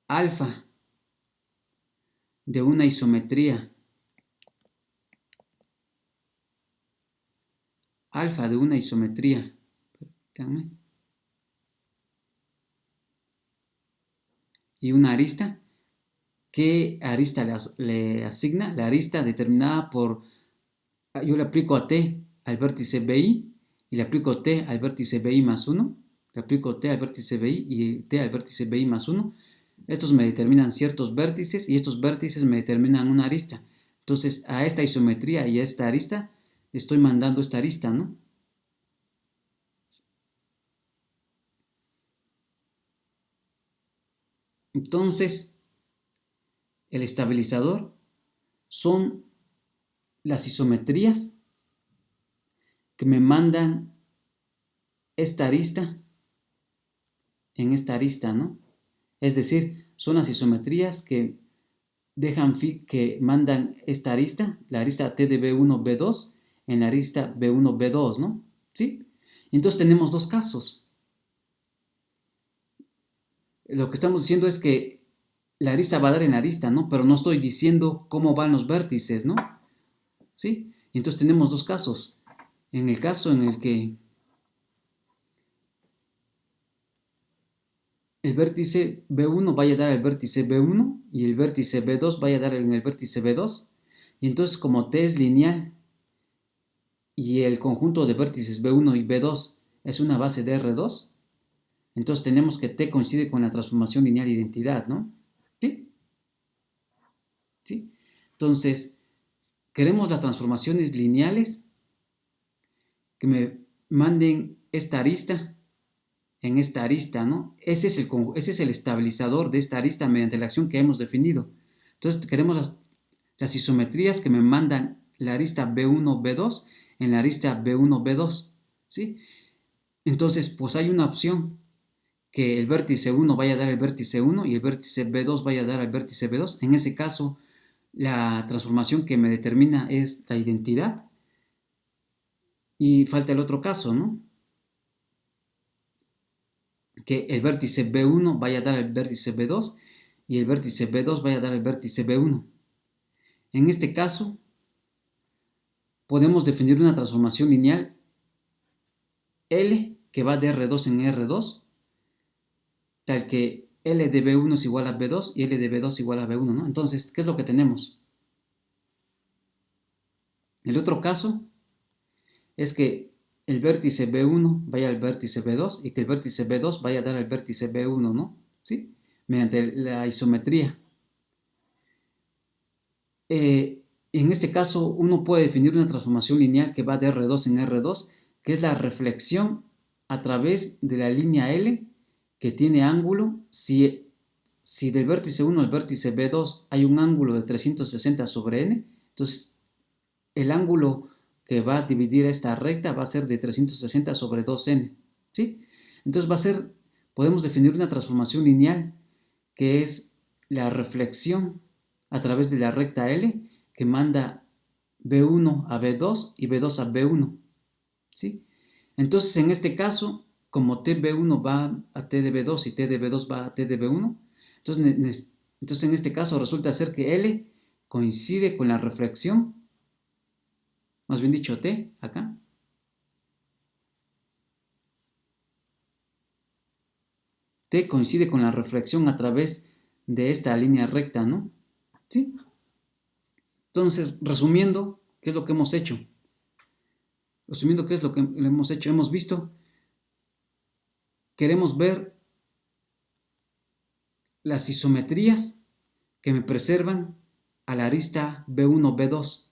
Alfa de una isometría. Alfa de una isometría. Permítanme. Y una arista. ¿Qué arista le asigna? La arista determinada por, yo le aplico a t al vértice BI y le aplico t al vértice BI más 1, le aplico t al vértice BI y t al vértice BI más 1. Estos me determinan ciertos vértices y estos vértices me determinan una arista. Entonces, a esta isometría y a esta arista, estoy mandando esta arista, ¿no? Entonces, el estabilizador son las isometrías que me mandan esta arista en esta arista, ¿no? Es decir, son las isometrías que que mandan esta arista, la arista T de B1, B2, en la arista B1, B2, ¿no? ¿Sí? Entonces tenemos dos casos. Lo que estamos diciendo es que la arista va a dar en la arista, ¿no? Pero no estoy diciendo cómo van los vértices, ¿no? ¿Sí? Y entonces tenemos dos casos. En el caso en el que el vértice B1 vaya a dar al vértice B1 y el vértice B2 vaya a dar en el vértice B2. Y entonces como T es lineal y el conjunto de vértices B1 y B2 es una base de R2, entonces tenemos que T coincide con la transformación lineal de identidad, ¿no? ¿Sí? ¿Sí? Entonces, queremos las transformaciones lineales que me manden esta arista en esta arista, ¿no? Ese es el estabilizador de esta arista mediante la acción que hemos definido. Entonces, queremos las isometrías que me mandan la arista B1, B2 en la arista B1, B2, ¿sí? Entonces, pues hay una opción que el vértice 1 vaya a dar al vértice 1 y el vértice B2 vaya a dar al vértice B2. En ese caso, la transformación que me determina es la identidad. Y falta el otro caso, ¿no? Que el vértice B1 vaya a dar al vértice B2 y el vértice B2 vaya a dar al vértice B1. En este caso, podemos definir una transformación lineal L que va de R2 en R2, tal que L de B1 es igual a B2 y L de B2 igual a B1, ¿no? Entonces, ¿qué es lo que tenemos? El otro caso es que el vértice B1 vaya al vértice B2 y que el vértice B2 vaya a dar al vértice B1, ¿no? ¿Sí? Mediante la isometría. En este caso, uno puede definir una transformación lineal que va de R2 en R2, que es la reflexión a través de la línea L que tiene ángulo. Si del vértice 1 al vértice B2 hay un ángulo de 360 sobre n, entonces el ángulo que va a dividir esta recta va a ser de 360 sobre 2n, ¿sí? Entonces podemos definir una transformación lineal que es la reflexión a través de la recta L que manda B1 a B2 y B2 a B1, ¿sí? Entonces, en este caso, como TB1 va a T de B2 y T de B2 va a T de B1, entonces en este caso resulta ser que L coincide con la reflexión, más bien dicho T, acá. T coincide con la reflexión a través de esta línea recta, ¿no? ¿Sí? Entonces, resumiendo, ¿qué es lo que hemos hecho? Resumiendo, ¿qué es lo que hemos hecho? Hemos visto, queremos ver las isometrías que me preservan a la arista B1, B2.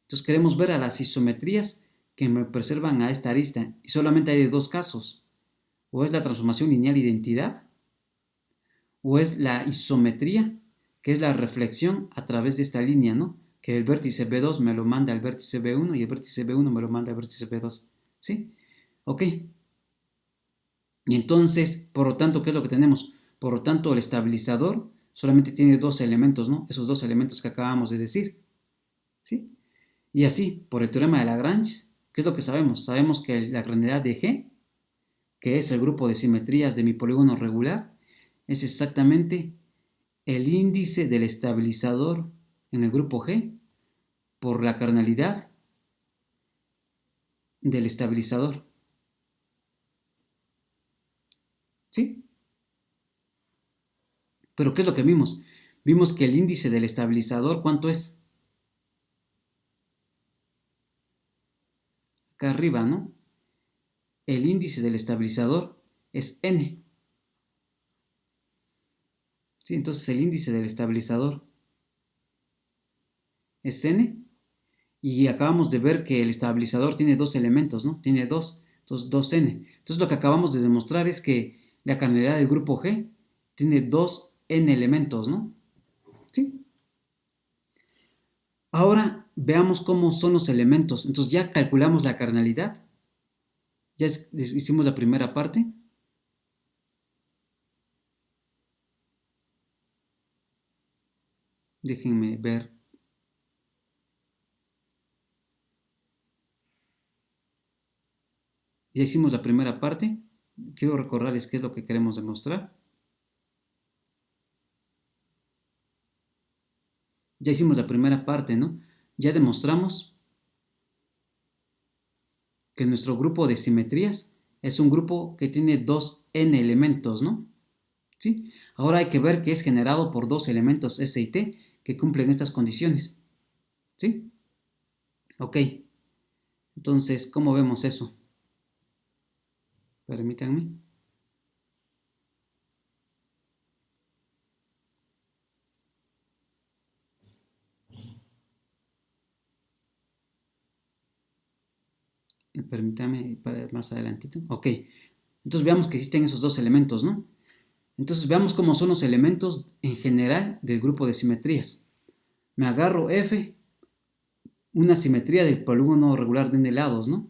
Entonces queremos ver a las isometrías que me preservan a esta arista. Y solamente hay de dos casos. O es la transformación lineal de identidad, o es la isometría, que es la reflexión a través de esta línea, ¿no? Que el vértice B2 me lo manda al vértice B1 y el vértice B1 me lo manda al vértice B2. ¿Sí? Ok. Y entonces, por lo tanto, ¿qué es lo que tenemos? Por lo tanto, el estabilizador solamente tiene dos elementos, ¿no? Esos dos elementos que acabamos de decir. ¿Sí? Y así, por el teorema de Lagrange, ¿qué es lo que sabemos? Sabemos que la granularidad de G, que es el grupo de simetrías de mi polígono regular, es exactamente el índice del estabilizador en el grupo G por la cardinalidad del estabilizador. ¿Sí? Pero ¿qué es lo que vimos? Vimos que el índice del estabilizador, ¿cuánto es? Acá arriba, ¿no? El índice del estabilizador es n. ¿Sí? Entonces el índice del estabilizador es n. Y acabamos de ver que el estabilizador tiene dos elementos, ¿no? Tiene dos, entonces 2n. Entonces lo que acabamos de demostrar es que la cardinalidad del grupo G tiene 2n elementos, ¿no? ¿Sí? Ahora veamos cómo son los elementos. Entonces ya calculamos la cardinalidad. Ya hicimos la primera parte. Déjenme ver. Ya hicimos la primera parte. Quiero recordarles qué es lo que queremos demostrar. Ya hicimos la primera parte, ¿no? Ya demostramos que nuestro grupo de simetrías es un grupo que tiene 2n elementos, ¿no? ¿Sí? Ahora hay que ver que es generado por dos elementos S y T que cumplen estas condiciones. ¿Sí? Ok. Entonces, ¿cómo vemos eso? Permítanme. Permítame para más adelantito. Ok. Entonces veamos que existen esos dos elementos, ¿no? Entonces veamos cómo son los elementos en general del grupo de simetrías. Me agarro F, una simetría del polígono regular de n lados, ¿no?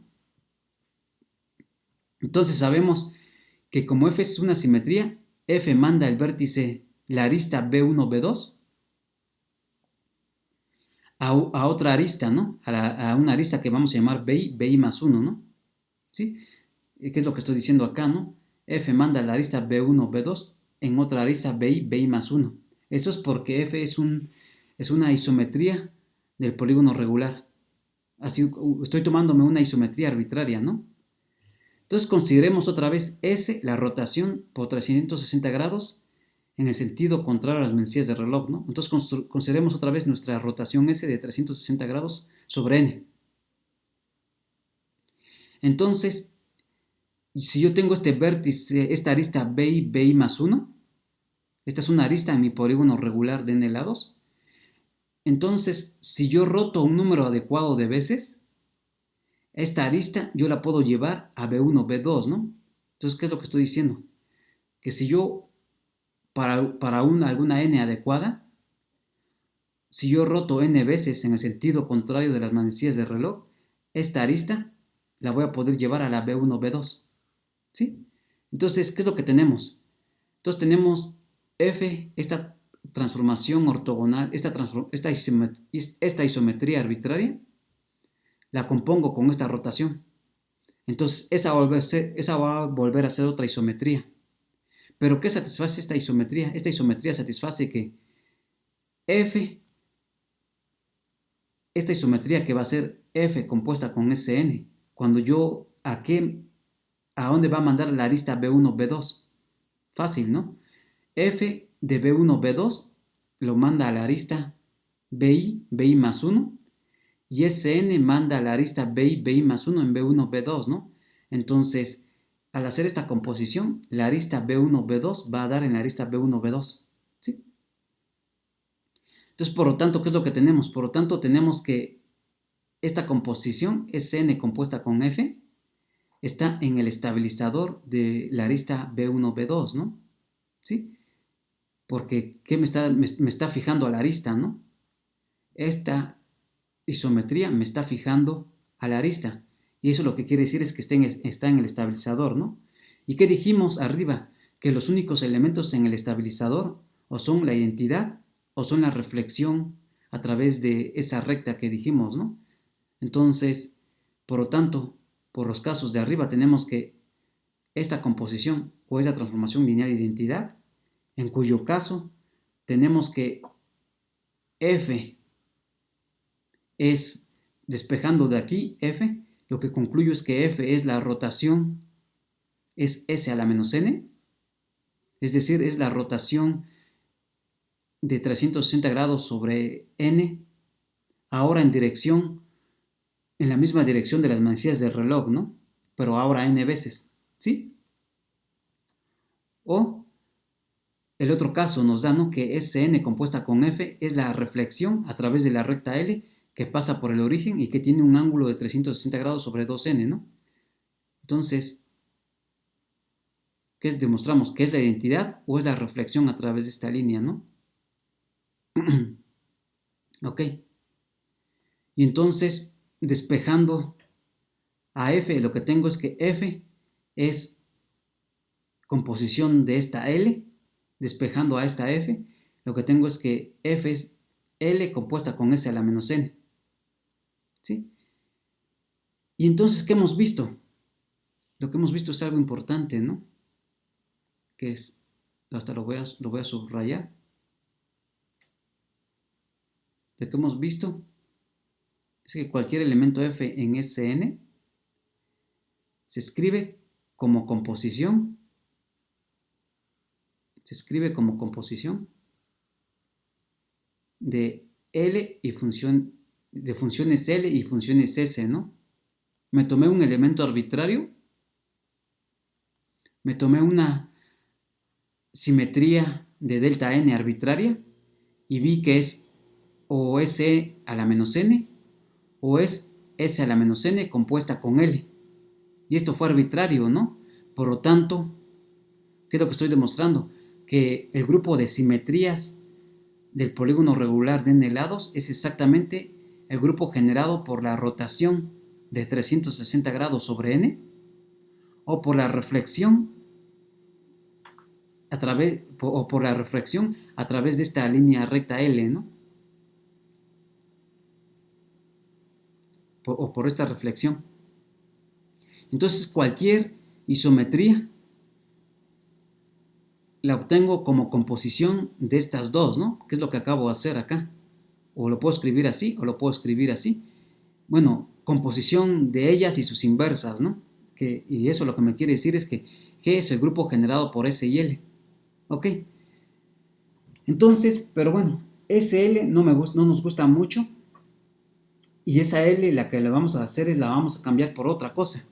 Entonces sabemos que como F es una simetría, F manda el vértice, la arista B1, B2, a otra arista, ¿no? A una arista que vamos a llamar BI más 1, ¿no? ¿Sí? ¿Qué es lo que estoy diciendo acá, no? F manda la arista B1, B2 en otra arista BI más 1. Eso es porque F es una isometría del polígono regular. Así estoy tomándome una isometría arbitraria, ¿no? Entonces consideremos otra vez S, la rotación por 360 grados en el sentido contrario a las manecillas de reloj, ¿no? Entonces consideremos otra vez nuestra rotación S de 360 grados sobre N. Entonces, si yo tengo este vértice, esta arista BI más 1, esta es una arista en mi polígono regular de n lados, entonces si yo roto un número adecuado de veces, esta arista yo la puedo llevar a B1, B2, ¿no? Entonces, ¿qué es lo que estoy diciendo? Que si yo, para alguna n adecuada, si yo roto n veces en el sentido contrario de las manecillas del reloj, esta arista la voy a poder llevar a la B1, B2. ¿Sí? Entonces, ¿qué es lo que tenemos? Entonces tenemos F, esta transformación ortogonal, esta isometría arbitraria, la compongo con esta rotación. Entonces, esa va a volver a ser otra isometría. ¿Pero qué satisface esta isometría? Esta isometría satisface que F, esta isometría que va a ser F compuesta con Sn, cuando yo ¿a dónde va a mandar la arista B1, B2? Fácil, ¿no? F de B1, B2 lo manda a la arista BI más 1, y SN manda a la arista BI más 1 en B1, B2, ¿no? Entonces, al hacer esta composición, la arista B1, B2 va a dar en la arista B1, B2, ¿sí? Entonces, por lo tanto, ¿qué es lo que tenemos? Por lo tanto, tenemos que esta composición, SN compuesta con F, está en el estabilizador de la arista B1, B2, ¿no? ¿Sí? Porque, ¿qué me está fijando a la arista, ¿no? Esta isometría me está fijando a la arista. Y eso lo que quiere decir es que está en el estabilizador, ¿no? ¿Y qué dijimos arriba? Que los únicos elementos en el estabilizador o son la identidad o son la reflexión a través de esa recta que dijimos, ¿no? Entonces, por lo tanto, por los casos de arriba tenemos que esta composición o esa transformación lineal de identidad, en cuyo caso tenemos que F es, despejando de aquí F, lo que concluyo es que F es la rotación, es S a la menos N, es decir, es la rotación de 360 grados sobre N, ahora en la misma dirección de las manecillas del reloj, ¿no? Pero ahora N veces, ¿sí? O el otro caso nos da, ¿no?, que Sn compuesta con F es la reflexión a través de la recta L que pasa por el origen y que tiene un ángulo de 360 grados sobre 2n, ¿no? Entonces, ¿qué demostramos? ¿Que es la identidad o es la reflexión a través de esta línea, ¿no? Ok. Y entonces, despejando a F, lo que tengo es que F es composición de esta L, despejando a esta F, lo que tengo es que F es L compuesta con S a la menos N. ¿Sí? Y entonces, ¿qué hemos visto? Lo que hemos visto es algo importante, ¿no? Que es, hasta lo voy a subrayar. Lo que hemos visto es que cualquier elemento F en Sn se escribe como composición, de L y de funciones L y funciones S, ¿no? Me tomé un elemento arbitrario, me tomé una simetría de delta n arbitraria y vi que es o S a la menos n o es S a la menos n compuesta con L. Y esto fue arbitrario, ¿no? Por lo tanto, ¿qué es lo que estoy demostrando? Que el grupo de simetrías del polígono regular de n lados es exactamente el grupo generado por la rotación de 360 grados sobre n o por la reflexión por la reflexión a través de esta línea recta L, ¿no? O por esta reflexión. Entonces, cualquier isometría la obtengo como composición de estas dos, ¿no? Que es lo que acabo de hacer acá. O lo puedo escribir así, o lo puedo escribir así. Bueno, composición de ellas y sus inversas, ¿no? Y eso lo que me quiere decir es que G es el grupo generado por S y L. ¿Ok? Entonces, pero bueno, SL no nos gusta mucho. Y esa L, la que le vamos a hacer es la vamos a cambiar por otra cosa.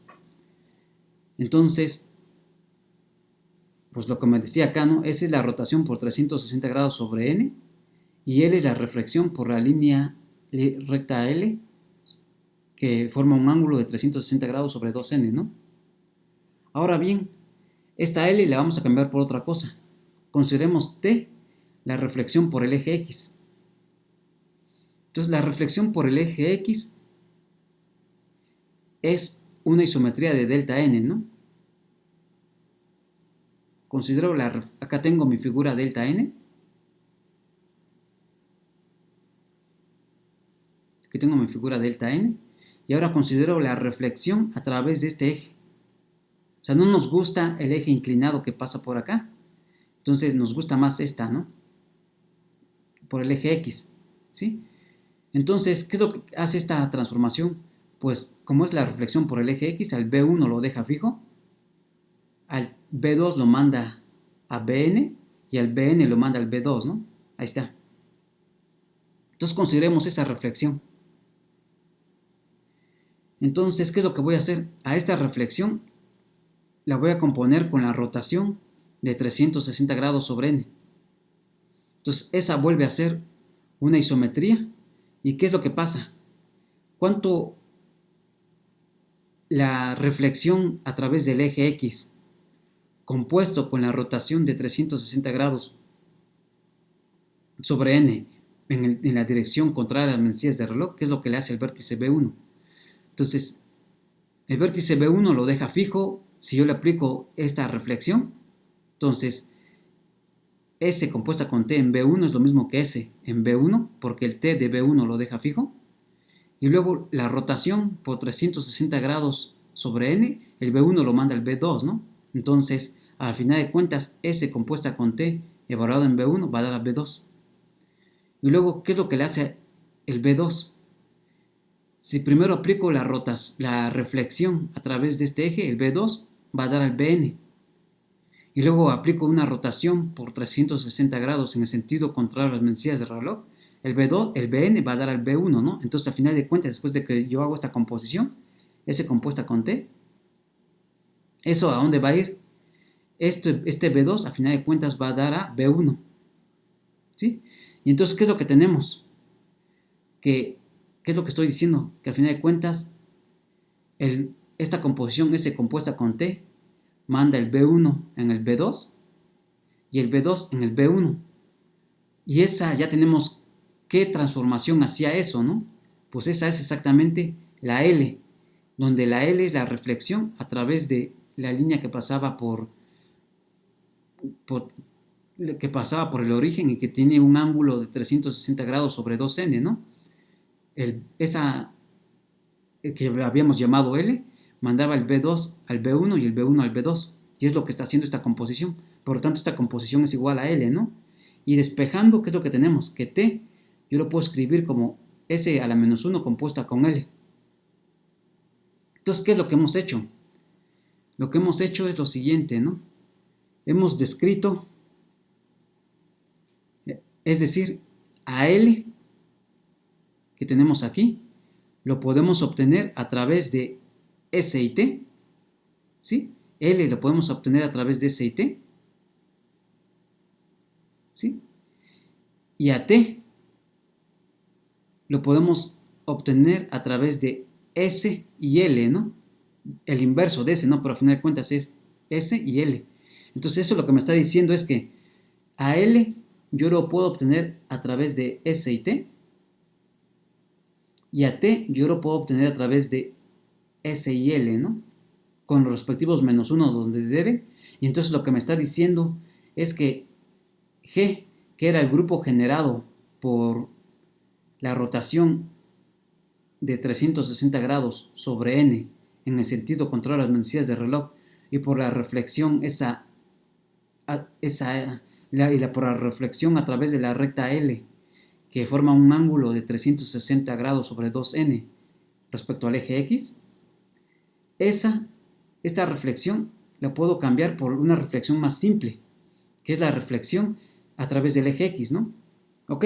Entonces, pues lo que me decía acá, ¿no? S es la rotación por 360 grados sobre N y L es la reflexión por la línea recta L que forma un ángulo de 360 grados sobre 2N, ¿no? Ahora bien, esta L la vamos a cambiar por otra cosa. Consideremos T la reflexión por el eje X. Entonces, la reflexión por el eje X es una isometría de delta N, ¿no? Considero acá tengo mi figura delta N. Aquí tengo mi figura delta N. Y ahora considero la reflexión a través de este eje. O sea, no nos gusta el eje inclinado que pasa por acá. Entonces nos gusta más esta, ¿no? Por el eje X, ¿sí? Entonces, ¿qué es lo que hace esta transformación? Pues, como es la reflexión por el eje X, al B1 lo deja fijo, al B2 lo manda a BN y al BN lo manda al B2, ¿no? Ahí está. Entonces consideremos esa reflexión. Entonces, ¿qué es lo que voy a hacer? A esta reflexión la voy a componer con la rotación de 360 grados sobre n. Entonces, esa vuelve a ser una isometría. ¿Y qué es lo que pasa? ¿Cuánto la reflexión a través del eje X, compuesto con la rotación de 360 grados sobre n en la dirección contraria a las manecillas de reloj, ¿qué es lo que le hace el vértice B1? Entonces, el vértice B1 lo deja fijo si yo le aplico esta reflexión. Entonces, S compuesta con T en B1 es lo mismo que S en B1, porque el T de B1 lo deja fijo. Y luego la rotación por 360 grados sobre N, el B1 lo manda al B2, ¿no? Entonces, al final de cuentas, S compuesta con T evaluado en B1 va a dar a B2. Y luego, ¿qué es lo que le hace el B2? Si primero aplico la reflexión a través de este eje, el B2 va a dar al BN. Y luego aplico una rotación por 360 grados en el sentido contrario a las manecillas del reloj, el B2, el BN va a dar al B1, ¿no? Entonces, al final de cuentas, después de que yo hago esta composición, S compuesta con T, ¿eso a dónde va a ir? Este B2, al final de cuentas, va a dar a B1, ¿sí? Y entonces, ¿qué es lo que tenemos? ¿Qué es lo que estoy diciendo? Que al final de cuentas, esta composición S compuesta con T manda el B1 en el B2 y el B2 en el B1. Y esa ya tenemos qué transformación hacía eso, ¿no? Pues esa es exactamente la L, donde la L es la reflexión a través de la línea que pasaba por el origen y que tiene un ángulo de 360 grados sobre 2n, ¿no? Esa que habíamos llamado L mandaba el B2 al B1 y el B1 al B2, y es lo que está haciendo esta composición. Por lo tanto, esta composición es igual a L, ¿no? Y despejando, ¿qué es lo que tenemos? Que T yo lo puedo escribir como S a la menos 1 compuesta con L. Entonces, ¿qué es lo que hemos hecho? Lo que hemos hecho es lo siguiente, ¿no? Hemos descrito, es decir, a L que tenemos aquí, lo podemos obtener a través de S y T, ¿sí? L lo podemos obtener a través de S y T, ¿sí? Y a T lo podemos obtener a través de S y L, ¿no? El inverso de S, ¿no? Pero al final de cuentas es S y L. Entonces eso lo que me está diciendo es que a L yo lo puedo obtener a través de S y T, y a T yo lo puedo obtener a través de S y L, ¿no? Con los respectivos menos 1 donde deben. Y entonces lo que me está diciendo es que G, que era el grupo generado por la rotación de 360 grados sobre N en el sentido contrario a las manecillas del reloj, y por la reflexión por la reflexión a través de la recta L, que forma un ángulo de 360 grados sobre 2n respecto al eje X, esta reflexión la puedo cambiar por una reflexión más simple, que es la reflexión a través del eje X, ¿no? ¿Ok?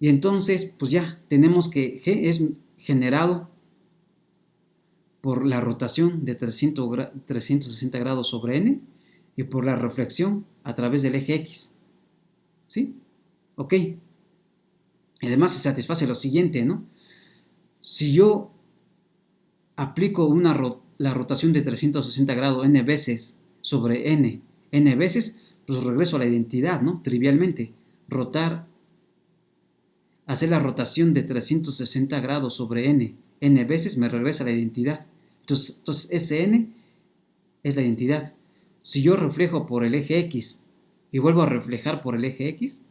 Y entonces, pues ya tenemos que G es generado por la rotación de 360 grados sobre n y por la reflexión a través del eje X. ¿Sí? Ok. Y además se satisface lo siguiente, ¿no? Si yo aplico la rotación de 360 grados n veces sobre n veces, pues regreso a la identidad, ¿no? Trivialmente, hacer la rotación de 360 grados sobre n veces me regresa a la identidad. Entonces Sn es la identidad. Si yo reflejo por el eje X y vuelvo a reflejar por el eje X,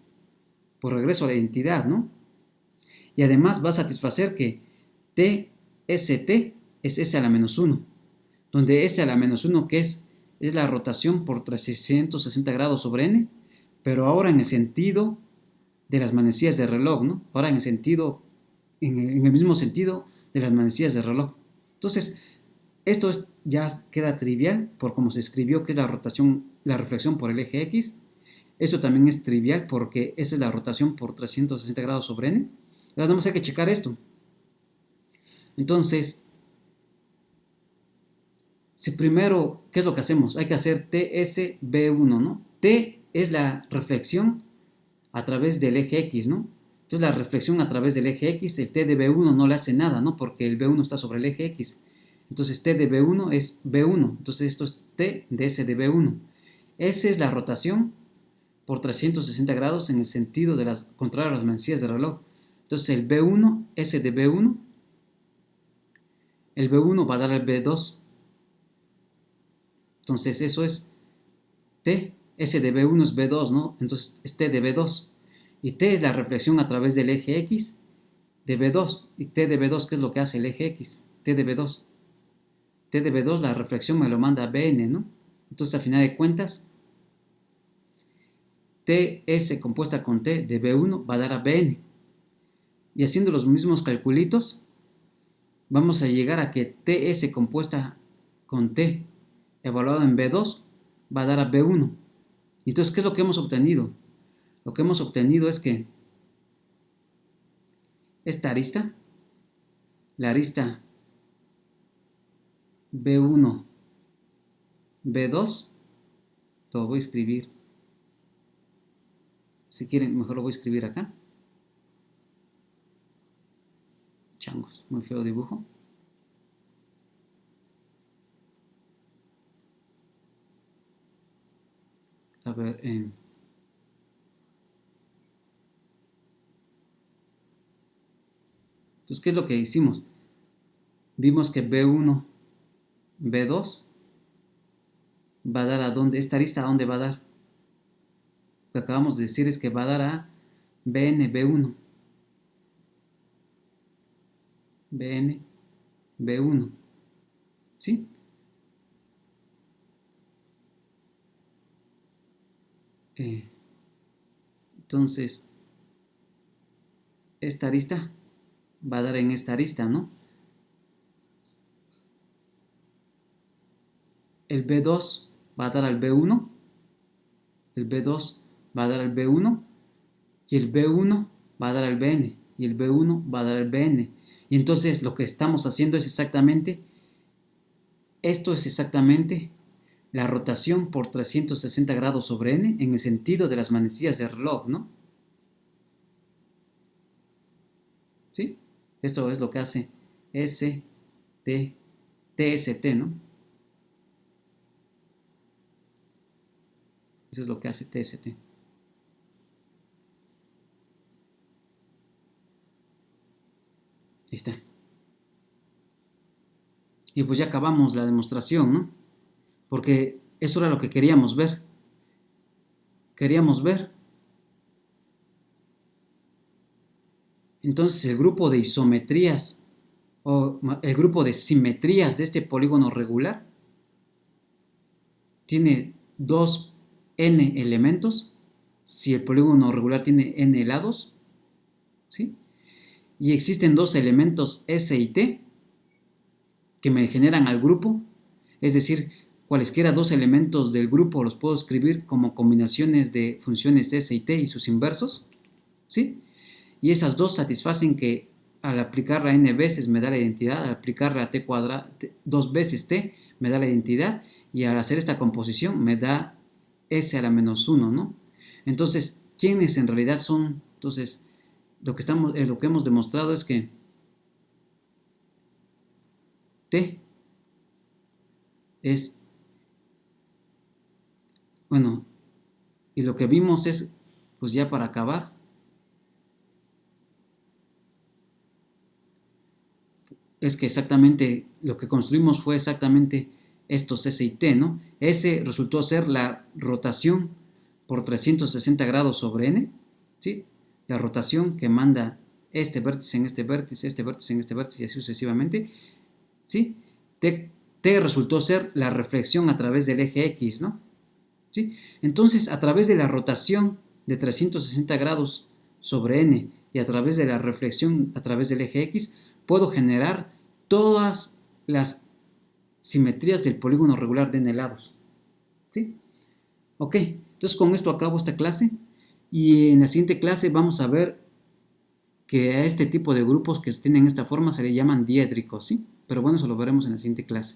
pues regreso a la identidad, ¿no? Y además va a satisfacer que TST es S a la menos 1, donde S a la menos 1 que es la rotación por 360 grados sobre n, pero ahora en el sentido de las manecillas de reloj, ¿no? Ahora en el mismo sentido de las manecillas de reloj. Entonces, esto ya queda trivial por cómo se escribió, que es la reflexión por el eje X. Esto también es trivial porque esa es la rotación por 360 grados sobre n. Ahora vamos a checar esto. Entonces, si primero, ¿qué es lo que hacemos? Hay que hacer TSB1, ¿no? T es la reflexión a través del eje X, ¿no? Entonces la reflexión a través del eje X, el T de B1 no le hace nada, ¿no? Porque el B1 está sobre el eje X. Entonces T de B1 es B1. Entonces esto es T de S de B1. S es la rotación por 360 grados en el sentido de las contrarias a las manecillas del reloj. Entonces el B1, S de B1, el B1 va a dar al B2. Entonces eso es T, S de B1 es B2, ¿no? Entonces es T de B2. Y T es la reflexión a través del eje X de B2. Y T de B2, ¿qué es lo que hace el eje X? T de B2. T de B2, la reflexión me lo manda a BN, ¿no? Entonces, a final de cuentas, TS compuesta con T de B1 va a dar a BN. Y haciendo los mismos calculitos, vamos a llegar a que TS compuesta con T evaluado en B2 va a dar a B1. Entonces, ¿qué es lo que hemos obtenido? Lo que hemos obtenido es que esta arista, la arista B1, B2, lo voy a escribir, si quieren, mejor lo voy a escribir acá. Changos, muy feo dibujo. A ver, entonces, ¿qué es lo que hicimos? Vimos que B1, B2 va a dar a dónde, esta arista a dónde va a dar. Lo que acabamos de decir es que va a dar a BN, B1. BN, B1. ¿Sí? Entonces, esta arista va a dar en esta arista, ¿no? El B2 va a dar al B1, el B2 va a dar al B1 y el B1 va a dar al BN y el B1 va a dar al BN. Y entonces lo que estamos haciendo es exactamente, esto es exactamente la rotación por 360 grados sobre n en el sentido de las manecillas del reloj, ¿no? ¿Sí? Esto es lo que hace TST, ¿no? Eso es lo que hace TST. Ahí está. Y pues ya acabamos la demostración, ¿no? Porque eso era lo que queríamos ver. Queríamos ver entonces el grupo de isometrías o el grupo de simetrías de este polígono regular tiene dos n elementos, si el polígono regular tiene n lados, ¿sí? Y existen dos elementos S y T que me generan al grupo, es decir, cualesquiera dos elementos del grupo los puedo escribir como combinaciones de funciones S y T y sus inversos, ¿sí? Y esas dos satisfacen que al aplicarla n veces me da la identidad, al aplicarla t cuadrado, dos veces t me da la identidad, y al hacer esta composición me da s a la menos 1, ¿no? Entonces, ¿quiénes en realidad son? Entonces, lo que hemos demostrado es que t es, bueno, y lo que vimos es, pues ya para acabar, es que exactamente lo que construimos fue exactamente estos S y T, ¿no? S resultó ser la rotación por 360 grados sobre n, ¿sí? La rotación que manda este vértice en este vértice, este vértice en este vértice y así sucesivamente, ¿sí? T resultó ser la reflexión a través del eje X, ¿no? ¿Sí? Entonces, a través de la rotación de 360 grados sobre n y a través de la reflexión a través del eje X, puedo generar todas las simetrías del polígono regular de n lados. ¿Sí? Ok, Entonces con esto acabo esta clase y en la siguiente clase vamos a ver que a este tipo de grupos que tienen esta forma se le llaman diédricos, ¿sí? Pero bueno, eso lo veremos en la siguiente clase.